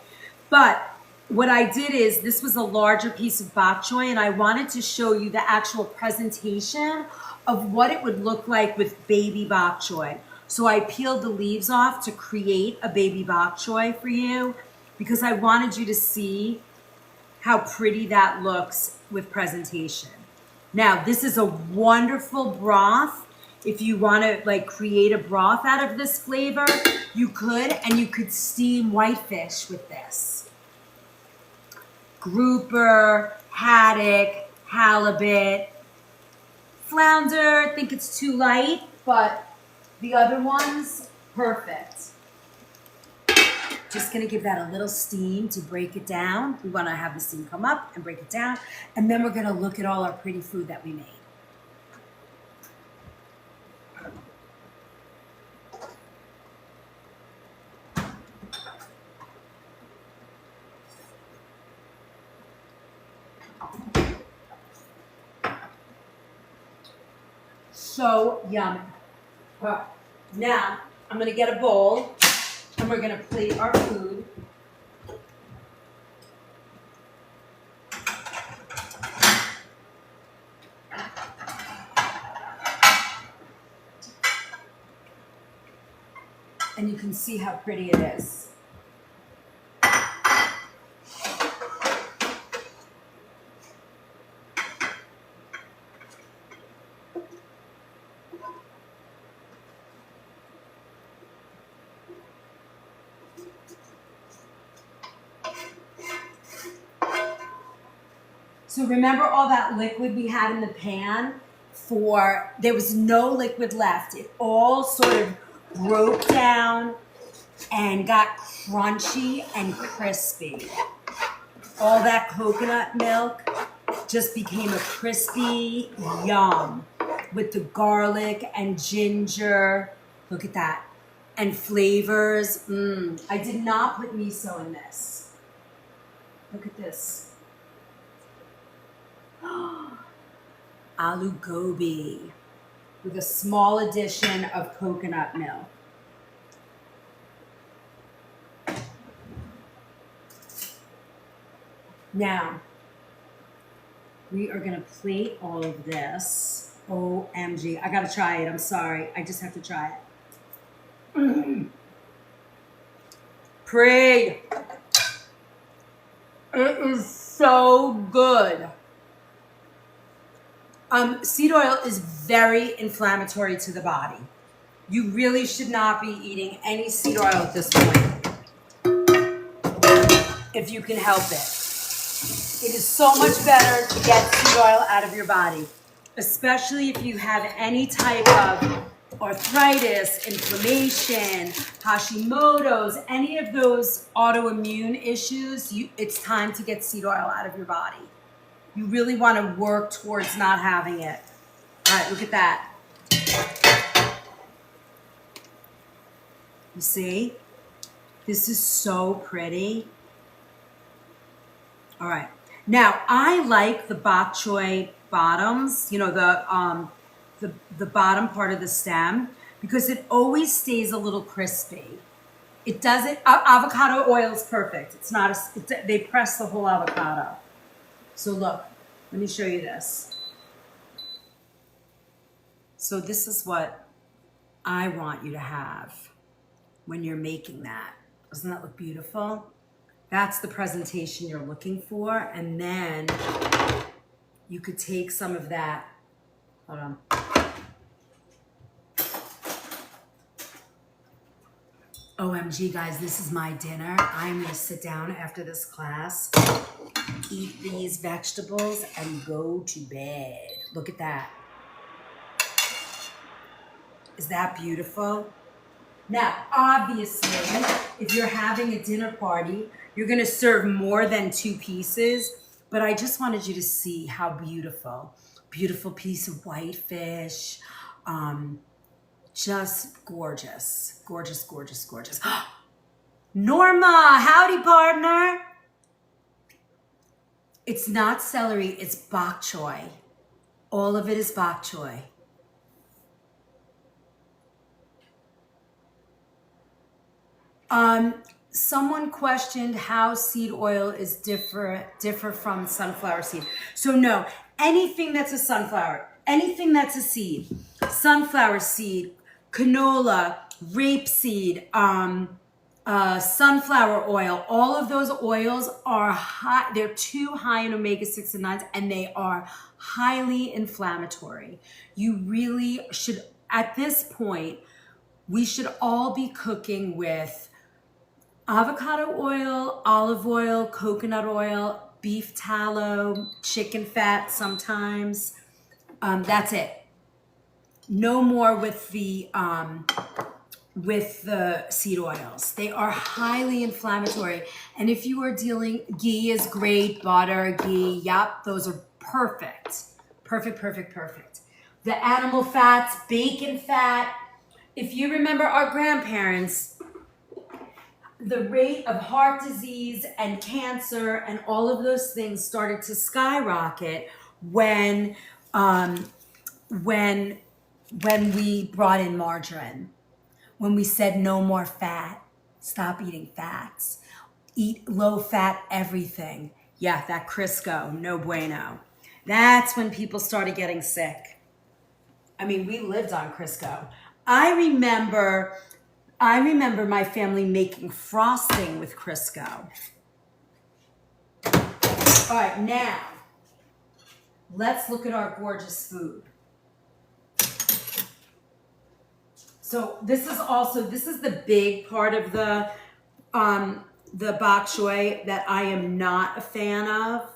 But what I did is, this was a larger piece of bok choy, and I wanted to show you the actual presentation of what it would look like with baby bok choy. So I peeled the leaves off to create a baby bok choy for you because I wanted you to see how pretty that looks with presentation. Now, this is a wonderful broth. If you want to like create a broth out of this flavor, you could, and you could steam whitefish with this. Grouper, haddock, halibut, flounder, I think it's too light, but the other ones, perfect. Just gonna give that a little steam to break it down. We wanna have the steam come up and break it down, and then we're gonna look at all our pretty food that we made. So yummy. All right. Now, I'm gonna get a bowl and we're gonna plate our food. And you can see how pretty it is. So remember all that liquid we had in the pan? There was no liquid left. It all sort of broke down and got crunchy and crispy. All that coconut milk just became a crispy yum with the garlic and ginger. Look at that. And flavors. I did not put miso in this. Look at this. Aloo gobi with a small addition of coconut milk. Now, we are gonna plate all of this. OMG, I gotta try it, I'm sorry. I just have to try it. Pretty. It is so good. Seed oil is very inflammatory to the body. You really should not be eating any seed oil at this point, if you can help it. It is so much better to get seed oil out of your body, especially if you have any type of arthritis, inflammation, Hashimoto's, any of those autoimmune issues. It's time to get seed oil out of your body. You really want to work towards not having it. All right, look at that. You see? This is so pretty. All right. Now, I like the bok choy bottoms, you know, the bottom part of the stem, because it always stays a little crispy. It doesn't, avocado oil is perfect. It's not, they press the whole avocado. So look, let me show you this. So this is what I want you to have when you're making that. Doesn't that look beautiful? That's the presentation you're looking for. And then you could take some of that, hold on. OMG guys, this is my dinner. I'm gonna sit down after this class eat these vegetables and go to bed. Look at that. Is that beautiful? Now, obviously, if you're having a dinner party, you're gonna serve more than 2 pieces, but I just wanted you to see how beautiful. Beautiful piece of white fish. Just gorgeous. Gorgeous, gorgeous, gorgeous. Norma, howdy partner. It's not celery, it's bok choy. All of it is bok choy. Someone questioned how seed oil is differ from sunflower seed. So no, anything that's a sunflower, anything that's a seed, sunflower seed, canola, rapeseed, sunflower oil, all of those oils are high, they're too high in omega-6 and 9s, and they are highly inflammatory. You really should, at this point, we should all be cooking with avocado oil, olive oil, coconut oil, beef tallow, chicken fat sometimes. That's it. No more with the seed oils. They are highly inflammatory. And if you are dealing, ghee is great, butter, ghee, yep, those are perfect. Perfect, perfect, perfect. The animal fats, bacon fat. If you remember our grandparents, the rate of heart disease and cancer and all of those things started to skyrocket when we brought in margarine, when we said no more fat, stop eating fats, eat low fat everything. Yeah, that Crisco, no bueno. That's when people started getting sick. I mean, we lived on Crisco. I remember my family making frosting with Crisco. All right, now let's look at our gorgeous food. So this is the big part of the bok choy that I am not a fan of.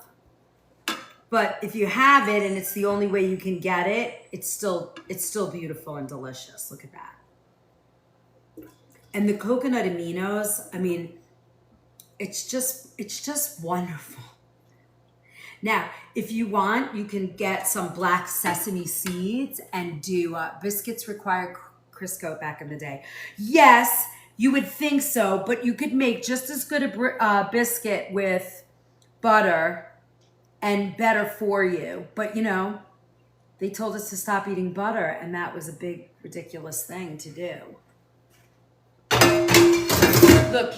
But if you have it and it's the only way you can get it, it's still beautiful and delicious. Look at that. And the coconut aminos, I mean, it's just wonderful. Now, if you want, you can get some black sesame seeds and do biscuits required Crisco back in the day. Yes, you would think so, but you could make just as good a biscuit with butter and better for you. But you know, they told us to stop eating butter, and that was a big, ridiculous thing to do. Look,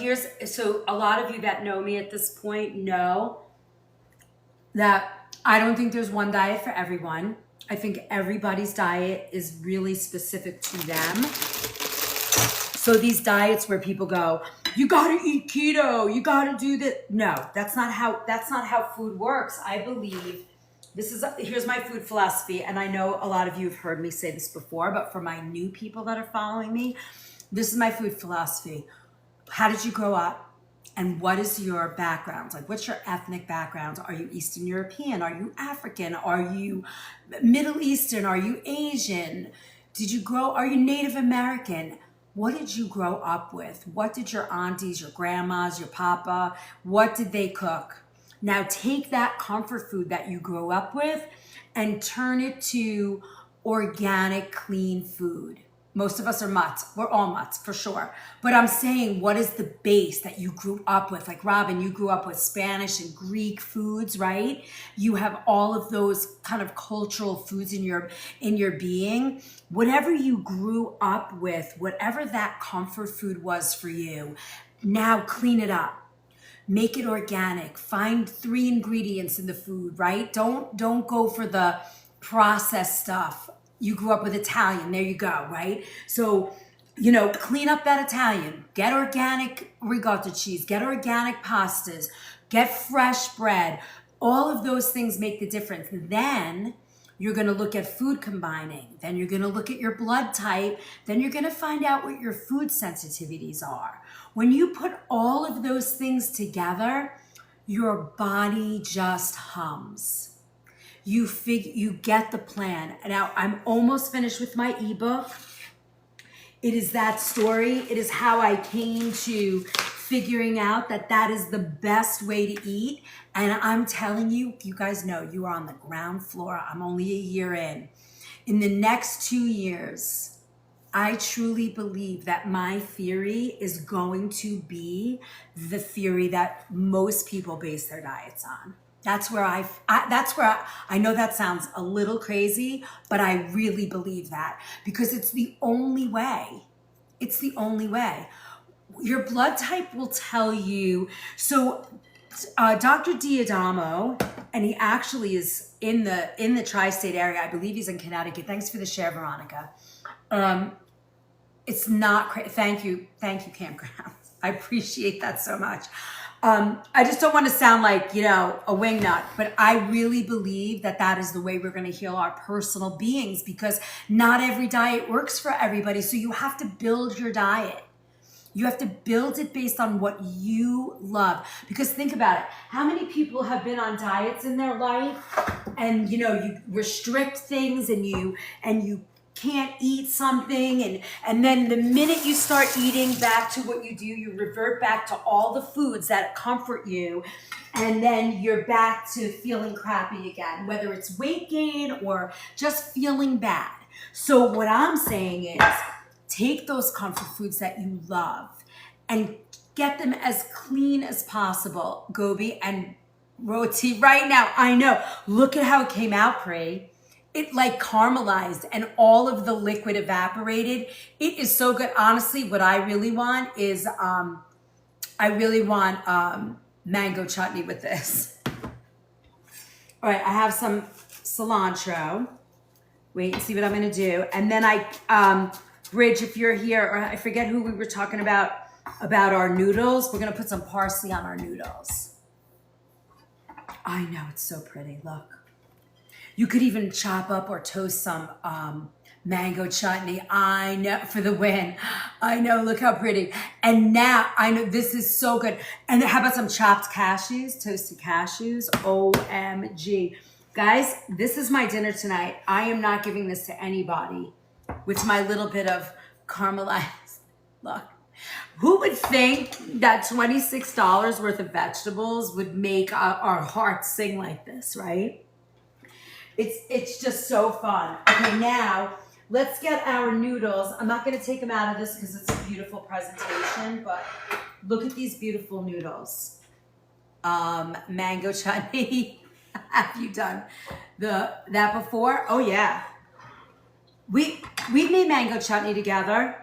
so a lot of you that know me at this point know that I don't think there's one diet for everyone. I think everybody's diet is really specific to them. So these diets where people go, you gotta eat keto, you gotta do this. No, that's not how food works. I believe here's my food philosophy, and I know a lot of you have heard me say this before, but for my new people that are following me, this is my food philosophy. How did you grow up? And what is your background? Like, what's your ethnic background? Are you Eastern European? Are you African? Are you Middle Eastern? Are you Asian? Are you Native American? What did you grow up with? What did your aunties, your grandmas, your papa, what did they cook? Now take that comfort food that you grew up with and turn it to organic, clean food. Most of us are mutts. We're all mutts for sure. But I'm saying, what is the base that you grew up with? Like Robin, you grew up with Spanish and Greek foods, right? You have all of those kind of cultural foods in your being. Whatever you grew up with, whatever that comfort food was for you, now clean it up. Make it organic. Find 3 ingredients in the food, right? Don't go for the processed stuff. You grew up with Italian, there you go, right? So, you know, clean up that Italian. Get organic ricotta cheese, get organic pastas, get fresh bread. All of those things make the difference. Then you're gonna look at food combining. Then you're gonna look at your blood type. Then you're gonna find out what your food sensitivities are. When you put all of those things together, your body just hums. You get the plan. Now, I'm almost finished with my ebook. It is that story. It is how I came to figuring out that that is the best way to eat. And I'm telling you, you guys know you are on the ground floor. I'm only a year in. In the next 2 years, I truly believe that my theory is going to be the theory that most people base their diets on. That's where I know that sounds a little crazy, but I really believe that because it's the only way. It's the only way. Your blood type will tell you. So Dr. Diadamo, and he actually is in the tri-state area. I believe he's in Connecticut. Thanks for the share, Veronica. It's not crazy. Thank you, Campground. I appreciate that so much. I just don't want to sound like, a wingnut, but I really believe that that is the way we're going to heal our personal beings because not every diet works for everybody. So you have to build your diet. You have to build it based on what you love. Because think about it. How many people have been on diets in their life and, you restrict things and you can't eat something and then the minute you start eating back to what you do, you revert back to all the foods that comfort you and then you're back to feeling crappy again, whether it's weight gain or just feeling bad. So what I'm saying is take those comfort foods that you love and get them as clean as possible. Gobi and roti right now, I know. Look at how it came out, Pri. It like caramelized and all of the liquid evaporated. It is so good. Honestly, what I really want is, mango chutney with this. All right, I have some cilantro. Wait and see what I'm gonna do. And then Bridge, if you're here, or I forget who we were talking about our noodles. We're gonna put some parsley on our noodles. I know, it's so pretty, look. You could even chop up or toast some mango chutney. I know, for the win. I know, look how pretty. And now, I know, this is so good. And how about some chopped cashews, toasted cashews? OMG. Guys, this is my dinner tonight. I am not giving this to anybody with my little bit of caramelized. Look, who would think that $26 worth of vegetables would make our hearts sing like this, right? It's just so fun. Okay, now let's get our noodles. I'm not going to take them out of this because it's a beautiful presentation, but look at these beautiful noodles. Mango chutney. Have you done that before? Oh yeah. We made mango chutney together.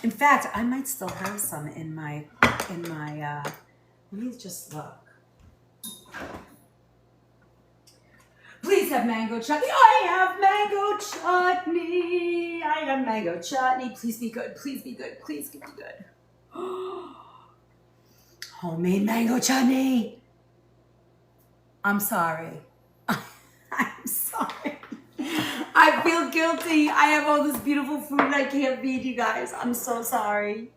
In fact, I might still have some in my let me just look. Please have mango chutney. I have mango chutney. I have mango chutney. Please be good. Please be good. Please be good. Homemade mango chutney. I'm sorry. I'm sorry. I feel guilty. I have all this beautiful food and I can't feed you guys. I'm so sorry.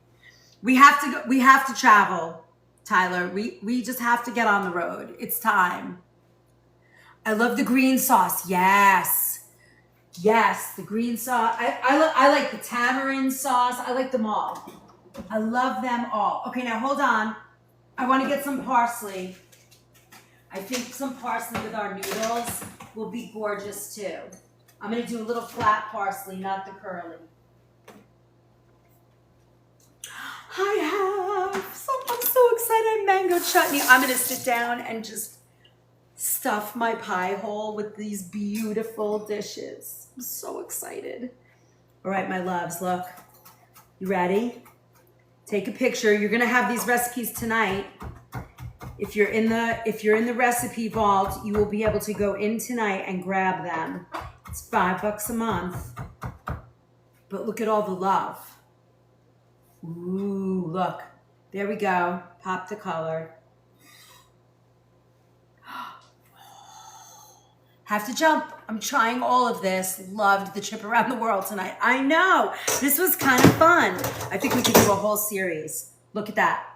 We have to go, we have to travel, Tyler. We just have to get on the road. It's time. I love the green sauce. Yes. Yes, the green sauce. I like the tamarind sauce. I like them all. I love them all. Okay, now hold on. I want to get some parsley. I think some parsley with our noodles will be gorgeous too. I'm going to do a little flat parsley, not the curly. I'm so excited. Mango chutney. I'm going to sit down and just stuff my pie hole with these beautiful dishes. I'm so excited. All right, my loves, look. You ready? Take a picture. You're going to have these recipes tonight. If you're in the recipe vault, you will be able to go in tonight and grab them. It's $5 a month. But look at all the love. Ooh, look. There we go. Pop the color. Have to jump. I'm trying all of this. Loved the trip around the world tonight. I know. This was kind of fun. I think we could do a whole series. Look at that.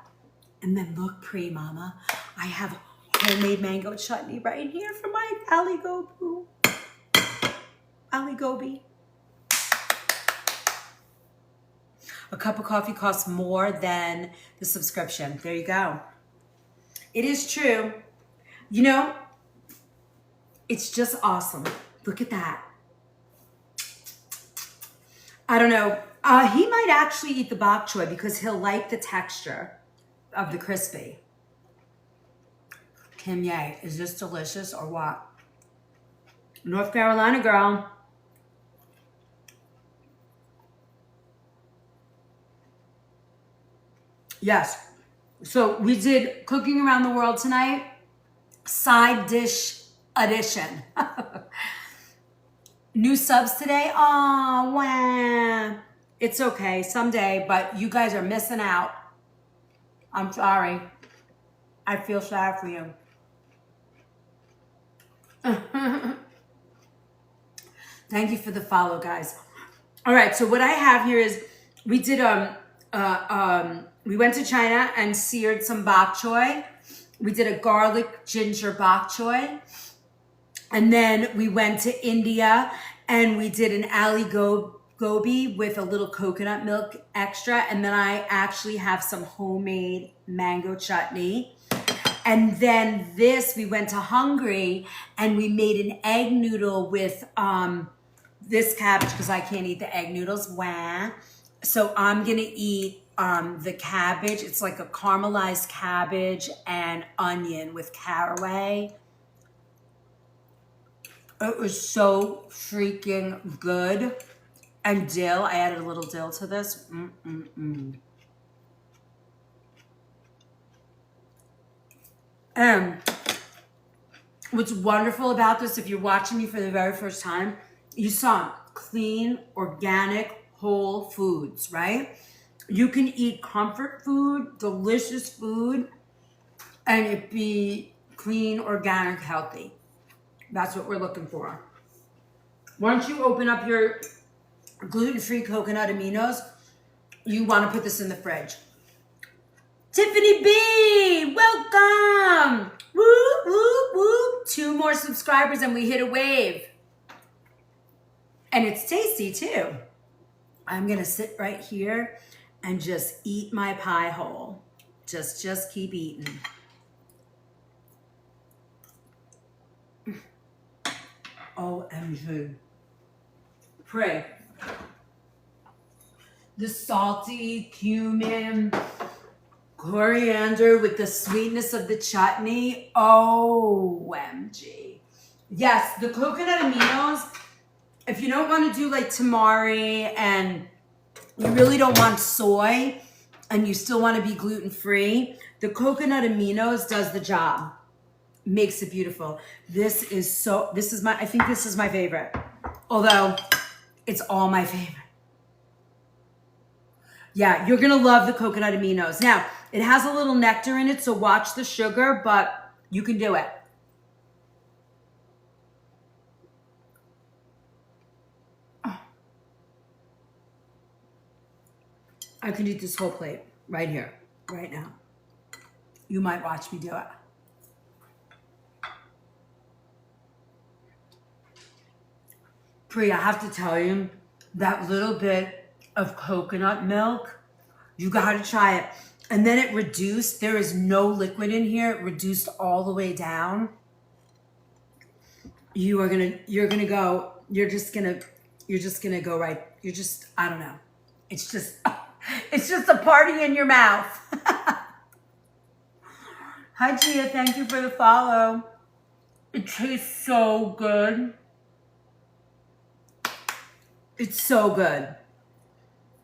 And then look, Mama, I have homemade mango chutney right here for my Ali Gobi. A cup of coffee costs more than the subscription. There you go. It is true. You know, it's just awesome. Look at that. I don't know. He might actually eat the bok choy because he'll like the texture of the crispy. Kim Ye, is this delicious or what? North Carolina girl. Yes. So we did Cooking Around the World tonight. Side dish edition. New subs today. Oh, wow. It's okay someday, but you guys are missing out. I'm sorry. I feel sad for you. Thank you for the follow, guys. All right, so what I have here is we did we went to China and seared some bok choy. We did a garlic ginger bok choy. And then we went to India and we did an Ali Gobi with a little coconut milk extra. And then I actually have some homemade mango chutney. And then we went to Hungary and we made an egg noodle with this cabbage because I can't eat the egg noodles. Wah. So I'm going to eat the cabbage. It's like a caramelized cabbage and onion with caraway. It was so freaking good. And dill. I added a little dill to this. And what's wonderful about this, if you're watching me for the very first time, you saw clean, organic, whole foods, right? You can eat comfort food, delicious food, and it be clean, organic, healthy. That's what we're looking for. Once you open up your gluten-free coconut aminos, you want to put this in the fridge. Tiffany B, welcome. Whoop, whoop, whoop. 2 more subscribers and we hit a wave. And it's tasty too. I'm going to sit right here and just eat my pie hole. Just keep eating. OMG. Pray. The salty cumin, coriander with the sweetness of the chutney. OMG. Yes, the coconut aminos, if you don't want to do like tamari and you really don't want soy and you still want to be gluten-free, the coconut aminos does the job. Makes it beautiful. I think this is my favorite. Although it's all my favorite. Yeah, you're going to love the coconut aminos. Now, it has a little nectar in it, so watch the sugar, but you can do it. I could eat this whole plate right here, right now. You might watch me do it. Priya, I have to tell you, that little bit of coconut milk, you got to try it. And then it reduced. There is no liquid in here. It reduced all the way down. You're just gonna go right. I don't know. It's just a party in your mouth. Hi, Gia. Thank you for the follow. It tastes so good. It's so good.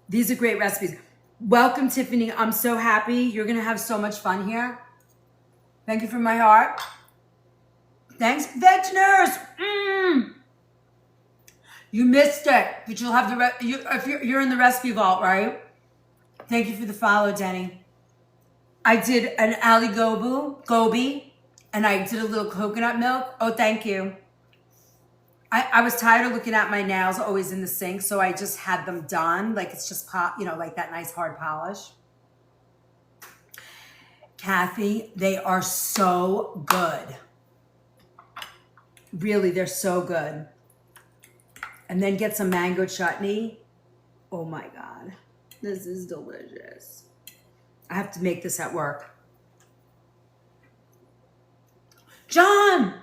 These are great recipes. Welcome, Tiffany. I'm so happy. You're going to have so much fun here. Thank you from my heart. Thanks, Veg Nurse. You missed it, but you'll have you're in the recipe vault, right? Thank you for the follow, Denny. I did an Ali Gobi, and I did a little coconut milk. Oh, thank you. I was tired of looking at my nails always in the sink, so I just had them done. Like it's just like that nice hard polish. Kathy, they are so good. Really, they're so good. And then get some mango chutney. Oh my God. This is delicious. I have to make this at work. John,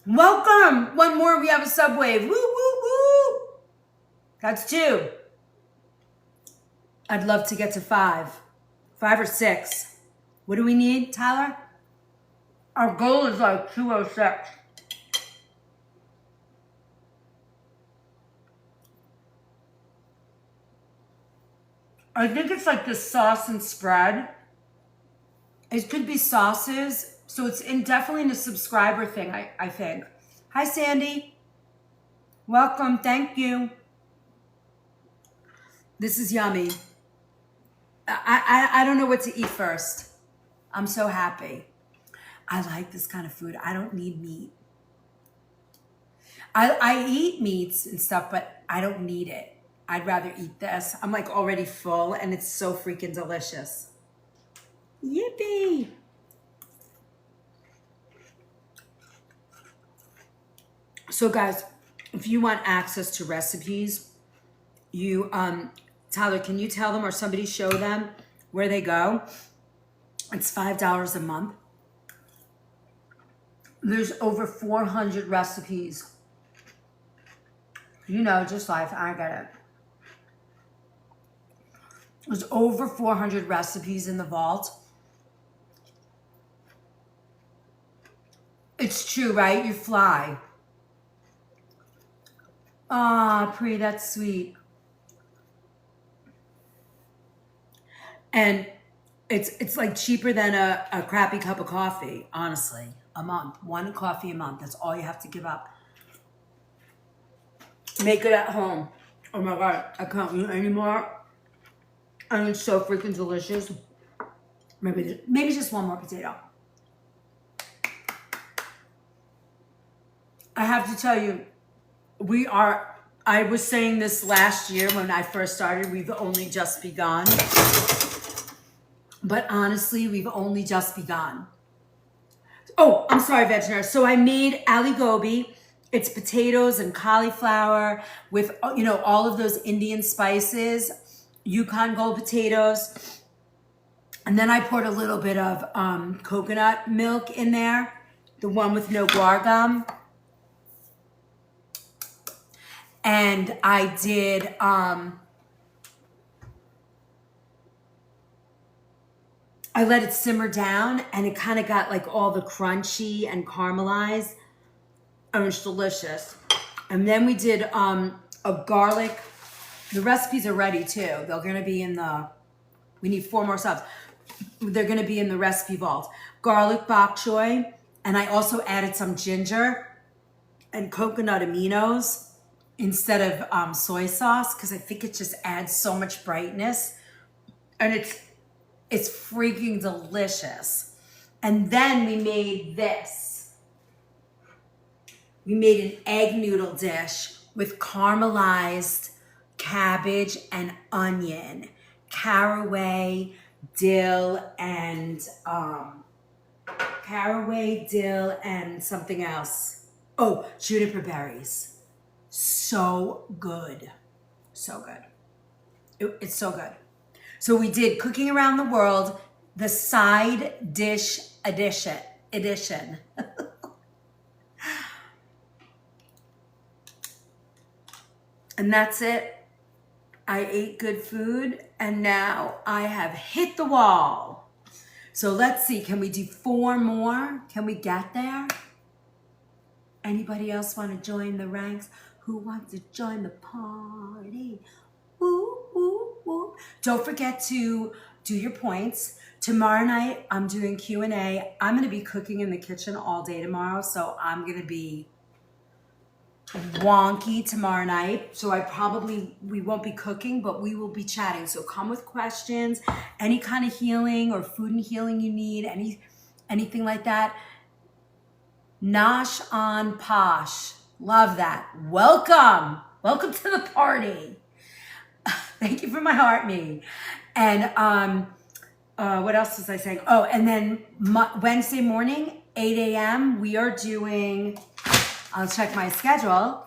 welcome. One more, we have a subway. Woo, woo, woo. That's 2. I'd love to get to 5. 5 or 6. What do we need, Tyler? Our goal is like 206. I think it's like this sauce and spread. It could be sauces. So it's definitely in a subscriber thing, I think. Hi, Sandy. Welcome. Thank you. This is yummy. I don't know what to eat first. I'm so happy. I like this kind of food. I don't need meat. I eat meats and stuff, but I don't need it. I'd rather eat this. I'm like already full and it's so freaking delicious. Yippee. So guys, if you want access to recipes, you, Tyler, can you tell them or somebody show them where they go? It's $5 a month. There's over 400 recipes. You know, just life, I get it. There's over 400 recipes in the vault. It's true, right? You fly. Ah, Pri, that's sweet. And it's like cheaper than a crappy cup of coffee, honestly. A month. 1 coffee a month. That's all you have to give up. Make it at home. Oh my God, I can't eat anymore. And it's so freaking delicious. Maybe just one more potato. I have to tell you, I was saying this last year when I first started, we've only just begun. But honestly, we've only just begun. Oh, I'm sorry, vegetarian. So I made ali gobi. It's potatoes and cauliflower with, you know, all of those Indian spices, Yukon Gold potatoes. And then I poured a little bit of coconut milk in there, the one with no guar gum. And I did, I let it simmer down and it kind of got like all the crunchy and caramelized. And it's delicious. And then we did a garlic. The recipes are ready too. They're going to be in we need 4 more subs. They're going to be in the recipe vault. Garlic bok choy. And I also added some ginger and coconut aminos instead of soy sauce because I think it just adds so much brightness. And it's freaking delicious. And then we made this. We made an egg noodle dish with caramelized cabbage and onion, caraway, dill, and something else. Oh, juniper berries. So good. So good. It's so good. So we did Cooking Around the World, the side dish edition. And that's it. I ate good food and now I have hit the wall. So let's see, can we do 4 more? Can we get there? Anybody else want to join the ranks? Who wants to join the party? Woo, woo, woo. Don't forget to do your points. Tomorrow night, I'm doing Q&A. I'm going to be cooking in the kitchen all day tomorrow, so I'm going to be wonky tomorrow night. So we won't be cooking, but we will be chatting. So come with questions, any kind of healing or food and healing you need, anything like that. Nosh on Posh. Love that. Welcome. Welcome to the party. Thank you for my heart, me. And What else was I saying? Oh, and then Wednesday morning, 8 a.m., we are doing, I'll check my schedule.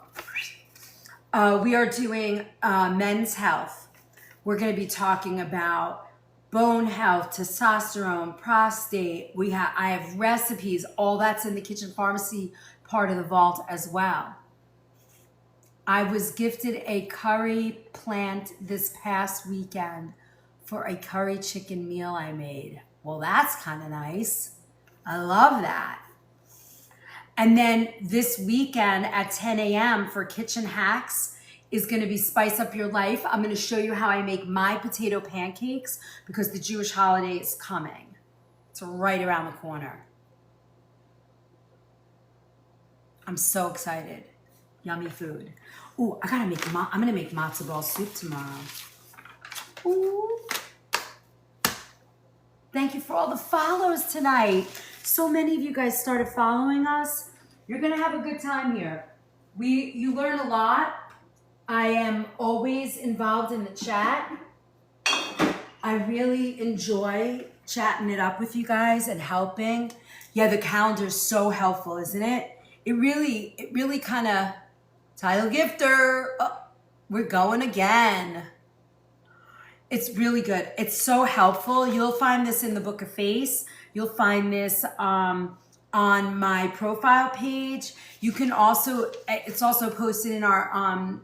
We are doing men's health. We're going to be talking about bone health, testosterone, prostate. I have recipes. All that's in the kitchen pharmacy part of the vault as well. I was gifted a curry plant this past weekend for a curry chicken meal I made. Well, that's kind of nice. I love that. And then this weekend at 10 a.m. for Kitchen Hacks is going to be Spice Up Your Life. I'm going to show you how I make my potato pancakes because the Jewish holiday is coming. It's right around the corner. I'm so excited. Yummy food. Ooh, I'm going to make matzo ball soup tomorrow. Ooh. Thank you for all the follows tonight. So many of you guys started following us. You're going to have a good time here. You learn a lot. I am always involved in the chat. I really enjoy chatting it up with you guys and helping. Yeah, the calendar is so helpful, isn't it? It really kind of, title gifter, we're going again. It's really good. It's so helpful. You'll find this in the Book of Face. You'll find this on my profile page. You can also, it's also posted in our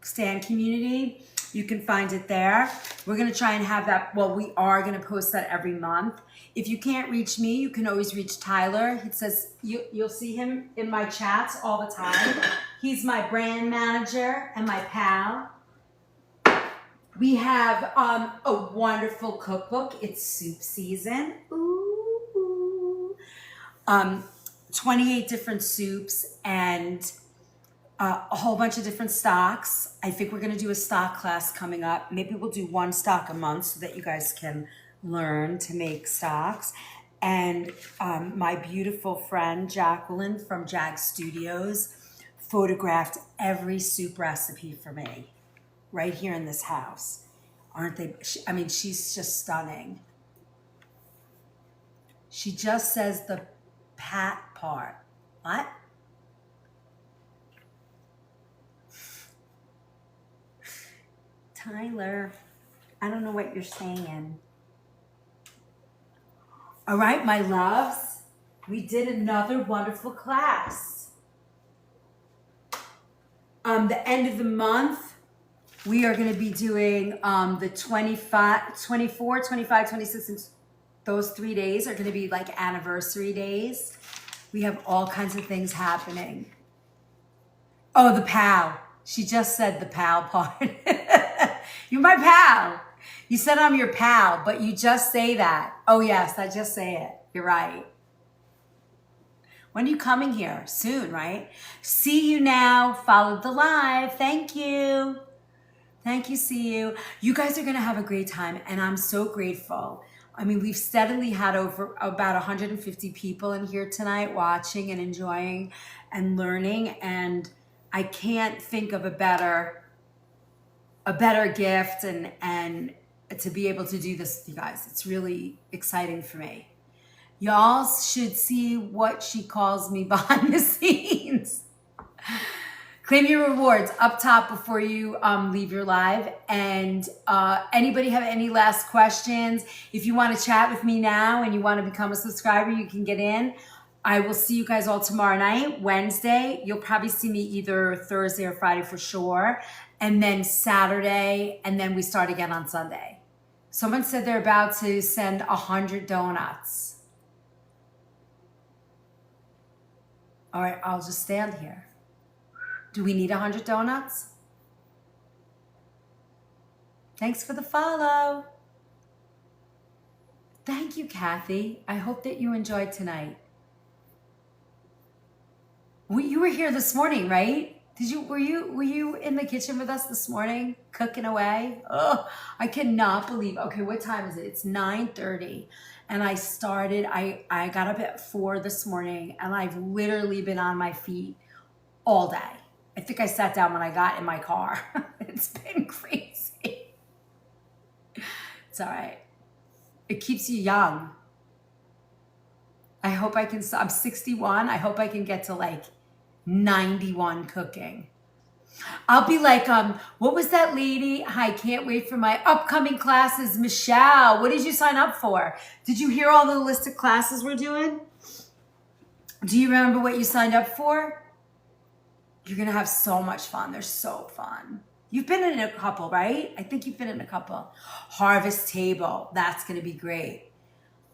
Stan community. You can find it there. We're going to try and have that. Well, we are going to post that every month. If you can't reach me, you can always reach Tyler. It says you'll see him in my chats all the time. He's my brand manager and my pal. We have a wonderful cookbook. It's soup season. Ooh. 28 different soups and a whole bunch of different stocks. I think we're going to do a stock class coming up. Maybe we'll do one stock a month so that you guys can learn to make stocks. And my beautiful friend Jacqueline from Jag Studios photographed every soup recipe for me right here in this house. Aren't they? I mean, she's just stunning. She just says the pat part. What? Tyler, I don't know what you're saying. All right, my loves, we did another wonderful class. The end of the month, we are going to be doing the 24, 25, 26, and those 3 days are going to be like anniversary days. We have all kinds of things happening. Oh, the pal. She just said the pal part. You're my pal. You said I'm your pal, but you just say that. Oh, yes, I just say it. You're right. When are you coming here? Soon, right? See you now. Followed the live. Thank you. Thank you. See you. You guys are going to have a great time, and I'm so grateful. I mean, we've steadily had over about 150 people in here tonight watching and enjoying and learning, and I can't think of a better gift and to be able to do this with you guys. It's really exciting for me. Y'all should see what she calls me behind the scenes. Claim your rewards up top before you leave your live. And anybody have any last questions? If you want to chat with me now and you want to become a subscriber, you can get in. I will see you guys all tomorrow night, Wednesday. You'll probably see me either Thursday or Friday for sure. And then Saturday, and then we start again on Sunday. Someone said they're about to send 100 donuts. All right, I'll just stand here. Do we need 100 donuts? Thanks for the follow. Thank you, Kathy. I hope that you enjoyed tonight. You were here this morning, right? Were you in the kitchen with us this morning, cooking away? Oh, I cannot believe. Okay, what time is it? It's 9:30, and I got up at 4 this morning, and I've literally been on my feet all day. I think I sat down when I got in my car. It's been crazy. It's all right. It keeps you young. I hope I can, I'm 61. I hope I can get to like 91 cooking. I'll be like, what was that lady? I can't wait for my upcoming classes. Michelle, what did you sign up for? Did you hear all the list of classes we're doing? Do you remember what you signed up for? You're going to have so much fun. They're so fun. You've been in a couple, right? I think you've been in a couple. Harvest table. That's going to be great.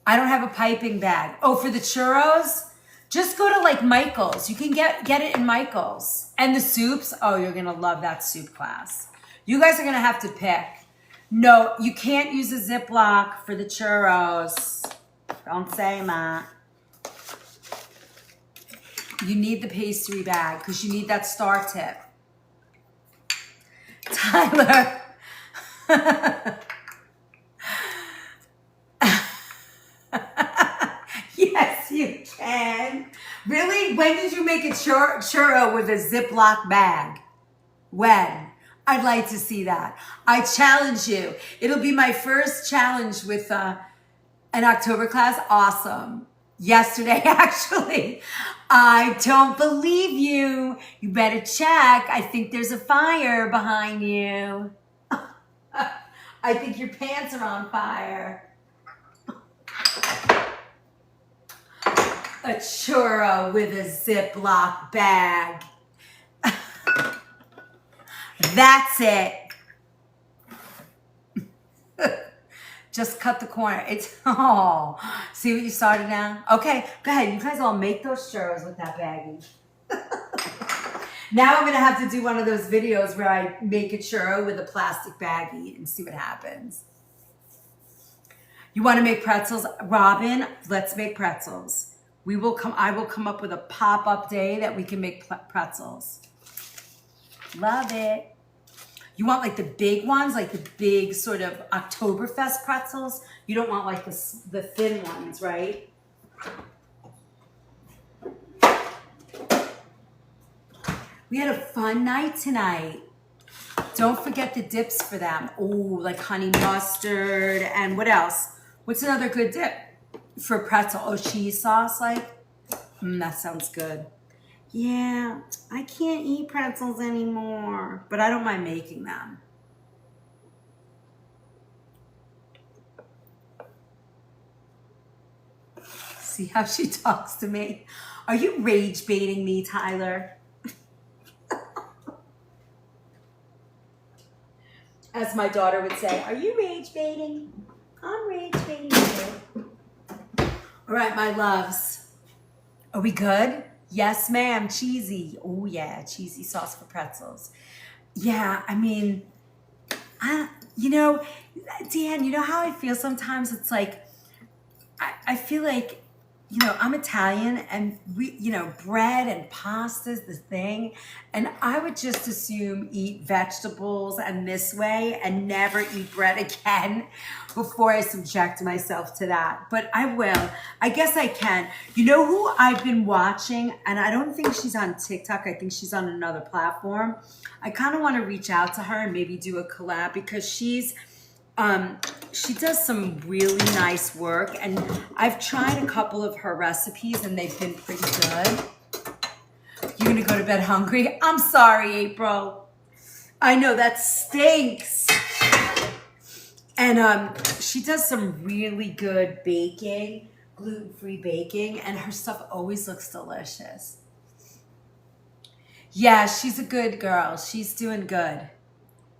I don't have a piping bag. Oh, for the churros? Just go to like Michael's. You can get it in Michael's. And the soups, oh, you're going to love that soup class. You guys are going to have to pick. No, you can't use a Ziploc for the churros. Don't say that. You need the pastry bag because you need that star tip. Tyler. Yes, you can. Really? When did you make a churro with a Ziploc bag? When? I'd like to see that. I challenge you. It'll be my first challenge with an October class. Awesome. Yesterday, actually. I don't believe you. You better check. I think there's a fire behind you. I think your pants are on fire. A churro with a Ziploc bag. That's it. Just cut the corner. It's, oh, see what you started now? Okay, go ahead. You guys all make those churros with that baggie. Now I'm going to have to do one of those videos where I make a churro with a plastic baggie and see what happens. You want to make pretzels? Robin, let's make pretzels. I will come up with a pop-up day that we can make pretzels. Love it. You want like the big ones, like the big sort of Oktoberfest pretzels. You don't want like the thin ones, right? We had a fun night tonight. Don't forget the dips for them. Oh, like honey mustard and what else? What's another good dip for pretzel? Oh, cheese sauce, like? That sounds good. Yeah, I can't eat pretzels anymore, but I don't mind making them. See how she talks to me? Are you rage baiting me, Tyler? As my daughter would say, are you rage baiting? I'm rage baiting you. All right, my loves. Are we good? Yes, ma'am. Cheesy. Oh, yeah. Cheesy sauce for pretzels. Yeah, I mean, you know, Dan, you know how I feel sometimes? It's like, I feel like, you know, I'm Italian and we, you know, bread and pasta is the thing. And I would just assume eat vegetables and this way and never eat bread again before I subject myself to that. But I will. I guess I can. You know who I've been watching? And I don't think she's on TikTok. I think she's on another platform. I kind of want to reach out to her and maybe do a collab because she does some really nice work, and I've tried a couple of her recipes and they've been pretty good. You're gonna go to bed hungry? I'm sorry, April. I know that stinks. And she does some really good baking, gluten-free baking, and her stuff always looks delicious. Yeah, she's a good girl. She's doing good.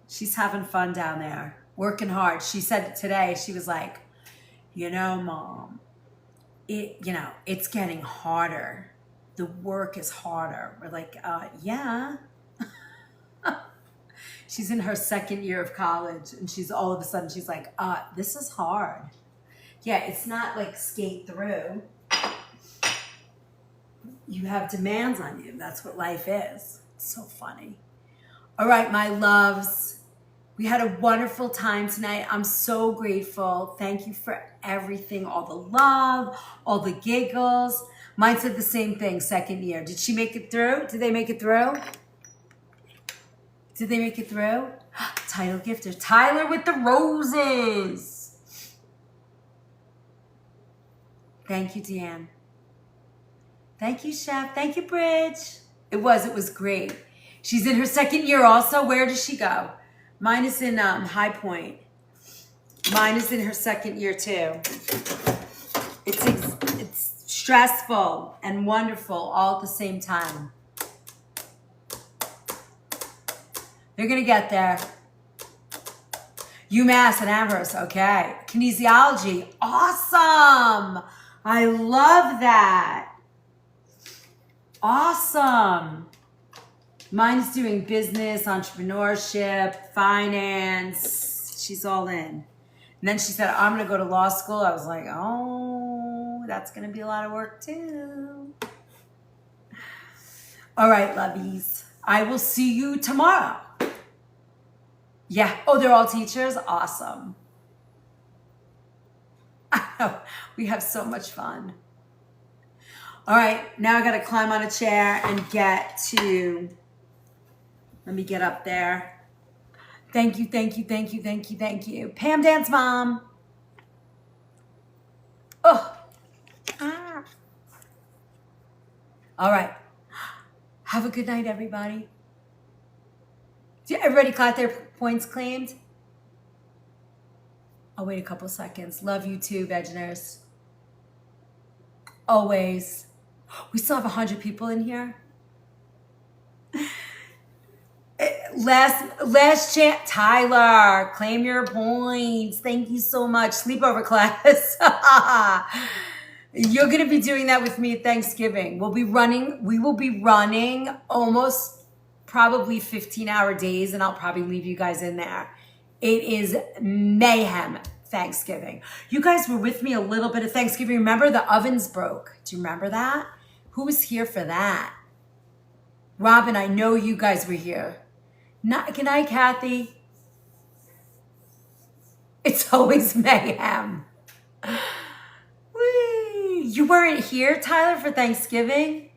She's having fun down there. Working hard. She said today, she was like, you know, Mom, it's getting harder. The work is harder. We're like, yeah. She's in her second year of college and she's all of a sudden, she's like, this is hard. Yeah, it's not like skate through. You have demands on you. That's what life is. It's so funny. All right, my loves. We had a wonderful time tonight. I'm so grateful. Thank you for everything, all the love, all the giggles. Mine said the same thing, second year. Did she make it through? Did they make it through? Did they make it through? Title gifter, Tyler with the roses. Thank you, Deanne. Thank you, Chef. Thank you, Bridge. It was great. She's in her second year also. Where does she go? Mine is in High Point. Mine is in her second year too. It's stressful and wonderful all at the same time. They're gonna get there. UMass and Amherst, okay. Kinesiology, awesome. I love that. Awesome. Mine's doing business, entrepreneurship, finance. She's all in. And then she said, I'm gonna go to law school. I was like, oh, that's gonna be a lot of work too. All right, lovies. I will see you tomorrow. Yeah. Oh, they're all teachers? Awesome. We have so much fun. All right. Now I got to climb on a chair and get to, let me get up there. Thank you, thank you, thank you, thank you, thank you. Pam Dance Mom. Oh. Ah. All right. Have a good night, everybody. Everybody got their points claimed? I'll wait a couple seconds. Love you too, Vegeners. Always. We still have 100 people in here. Last chance. Tyler, claim your points. Thank you so much. Sleepover class. You're going to be doing that with me at Thanksgiving. We will be running almost probably 15-hour days, and I'll probably leave you guys in there. It is mayhem Thanksgiving. You guys were with me a little bit of Thanksgiving. Remember the ovens broke? Do you remember that? Who was here for that? Robin, I know you guys were here. Good night, Kathy. It's always mayhem. Whee! You weren't here, Tyler, for Thanksgiving?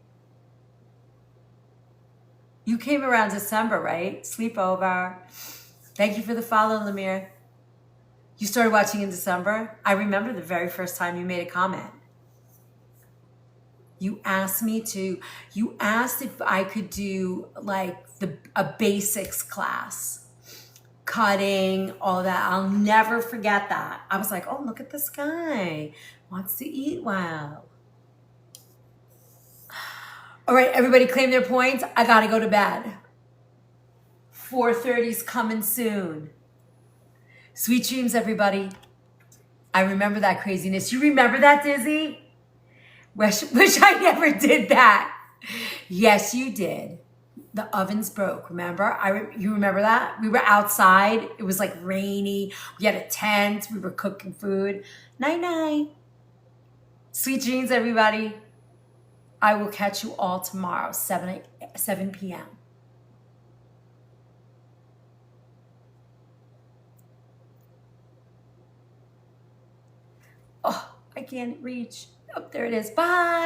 You came around December, right? Sleepover. Thank you for the follow, Lemire. You started watching in December? I remember the very first time you made a comment. You asked if I could do like a basics class. Cutting, all that. I'll never forget that. I was like, oh, look at this guy. Wants to eat well. All right, everybody claim their points. I gotta go to bed. 4:30's coming soon. Sweet dreams, everybody. I remember that craziness. You remember that, Dizzy? Wish I never did that. Yes, you did. The ovens broke, remember? You remember that? We were outside. It was like rainy. We had a tent. We were cooking food. Night-night. Sweet dreams, everybody. I will catch you all tomorrow, 7 p.m. Oh, I can't reach. Oh, there it is. Bye.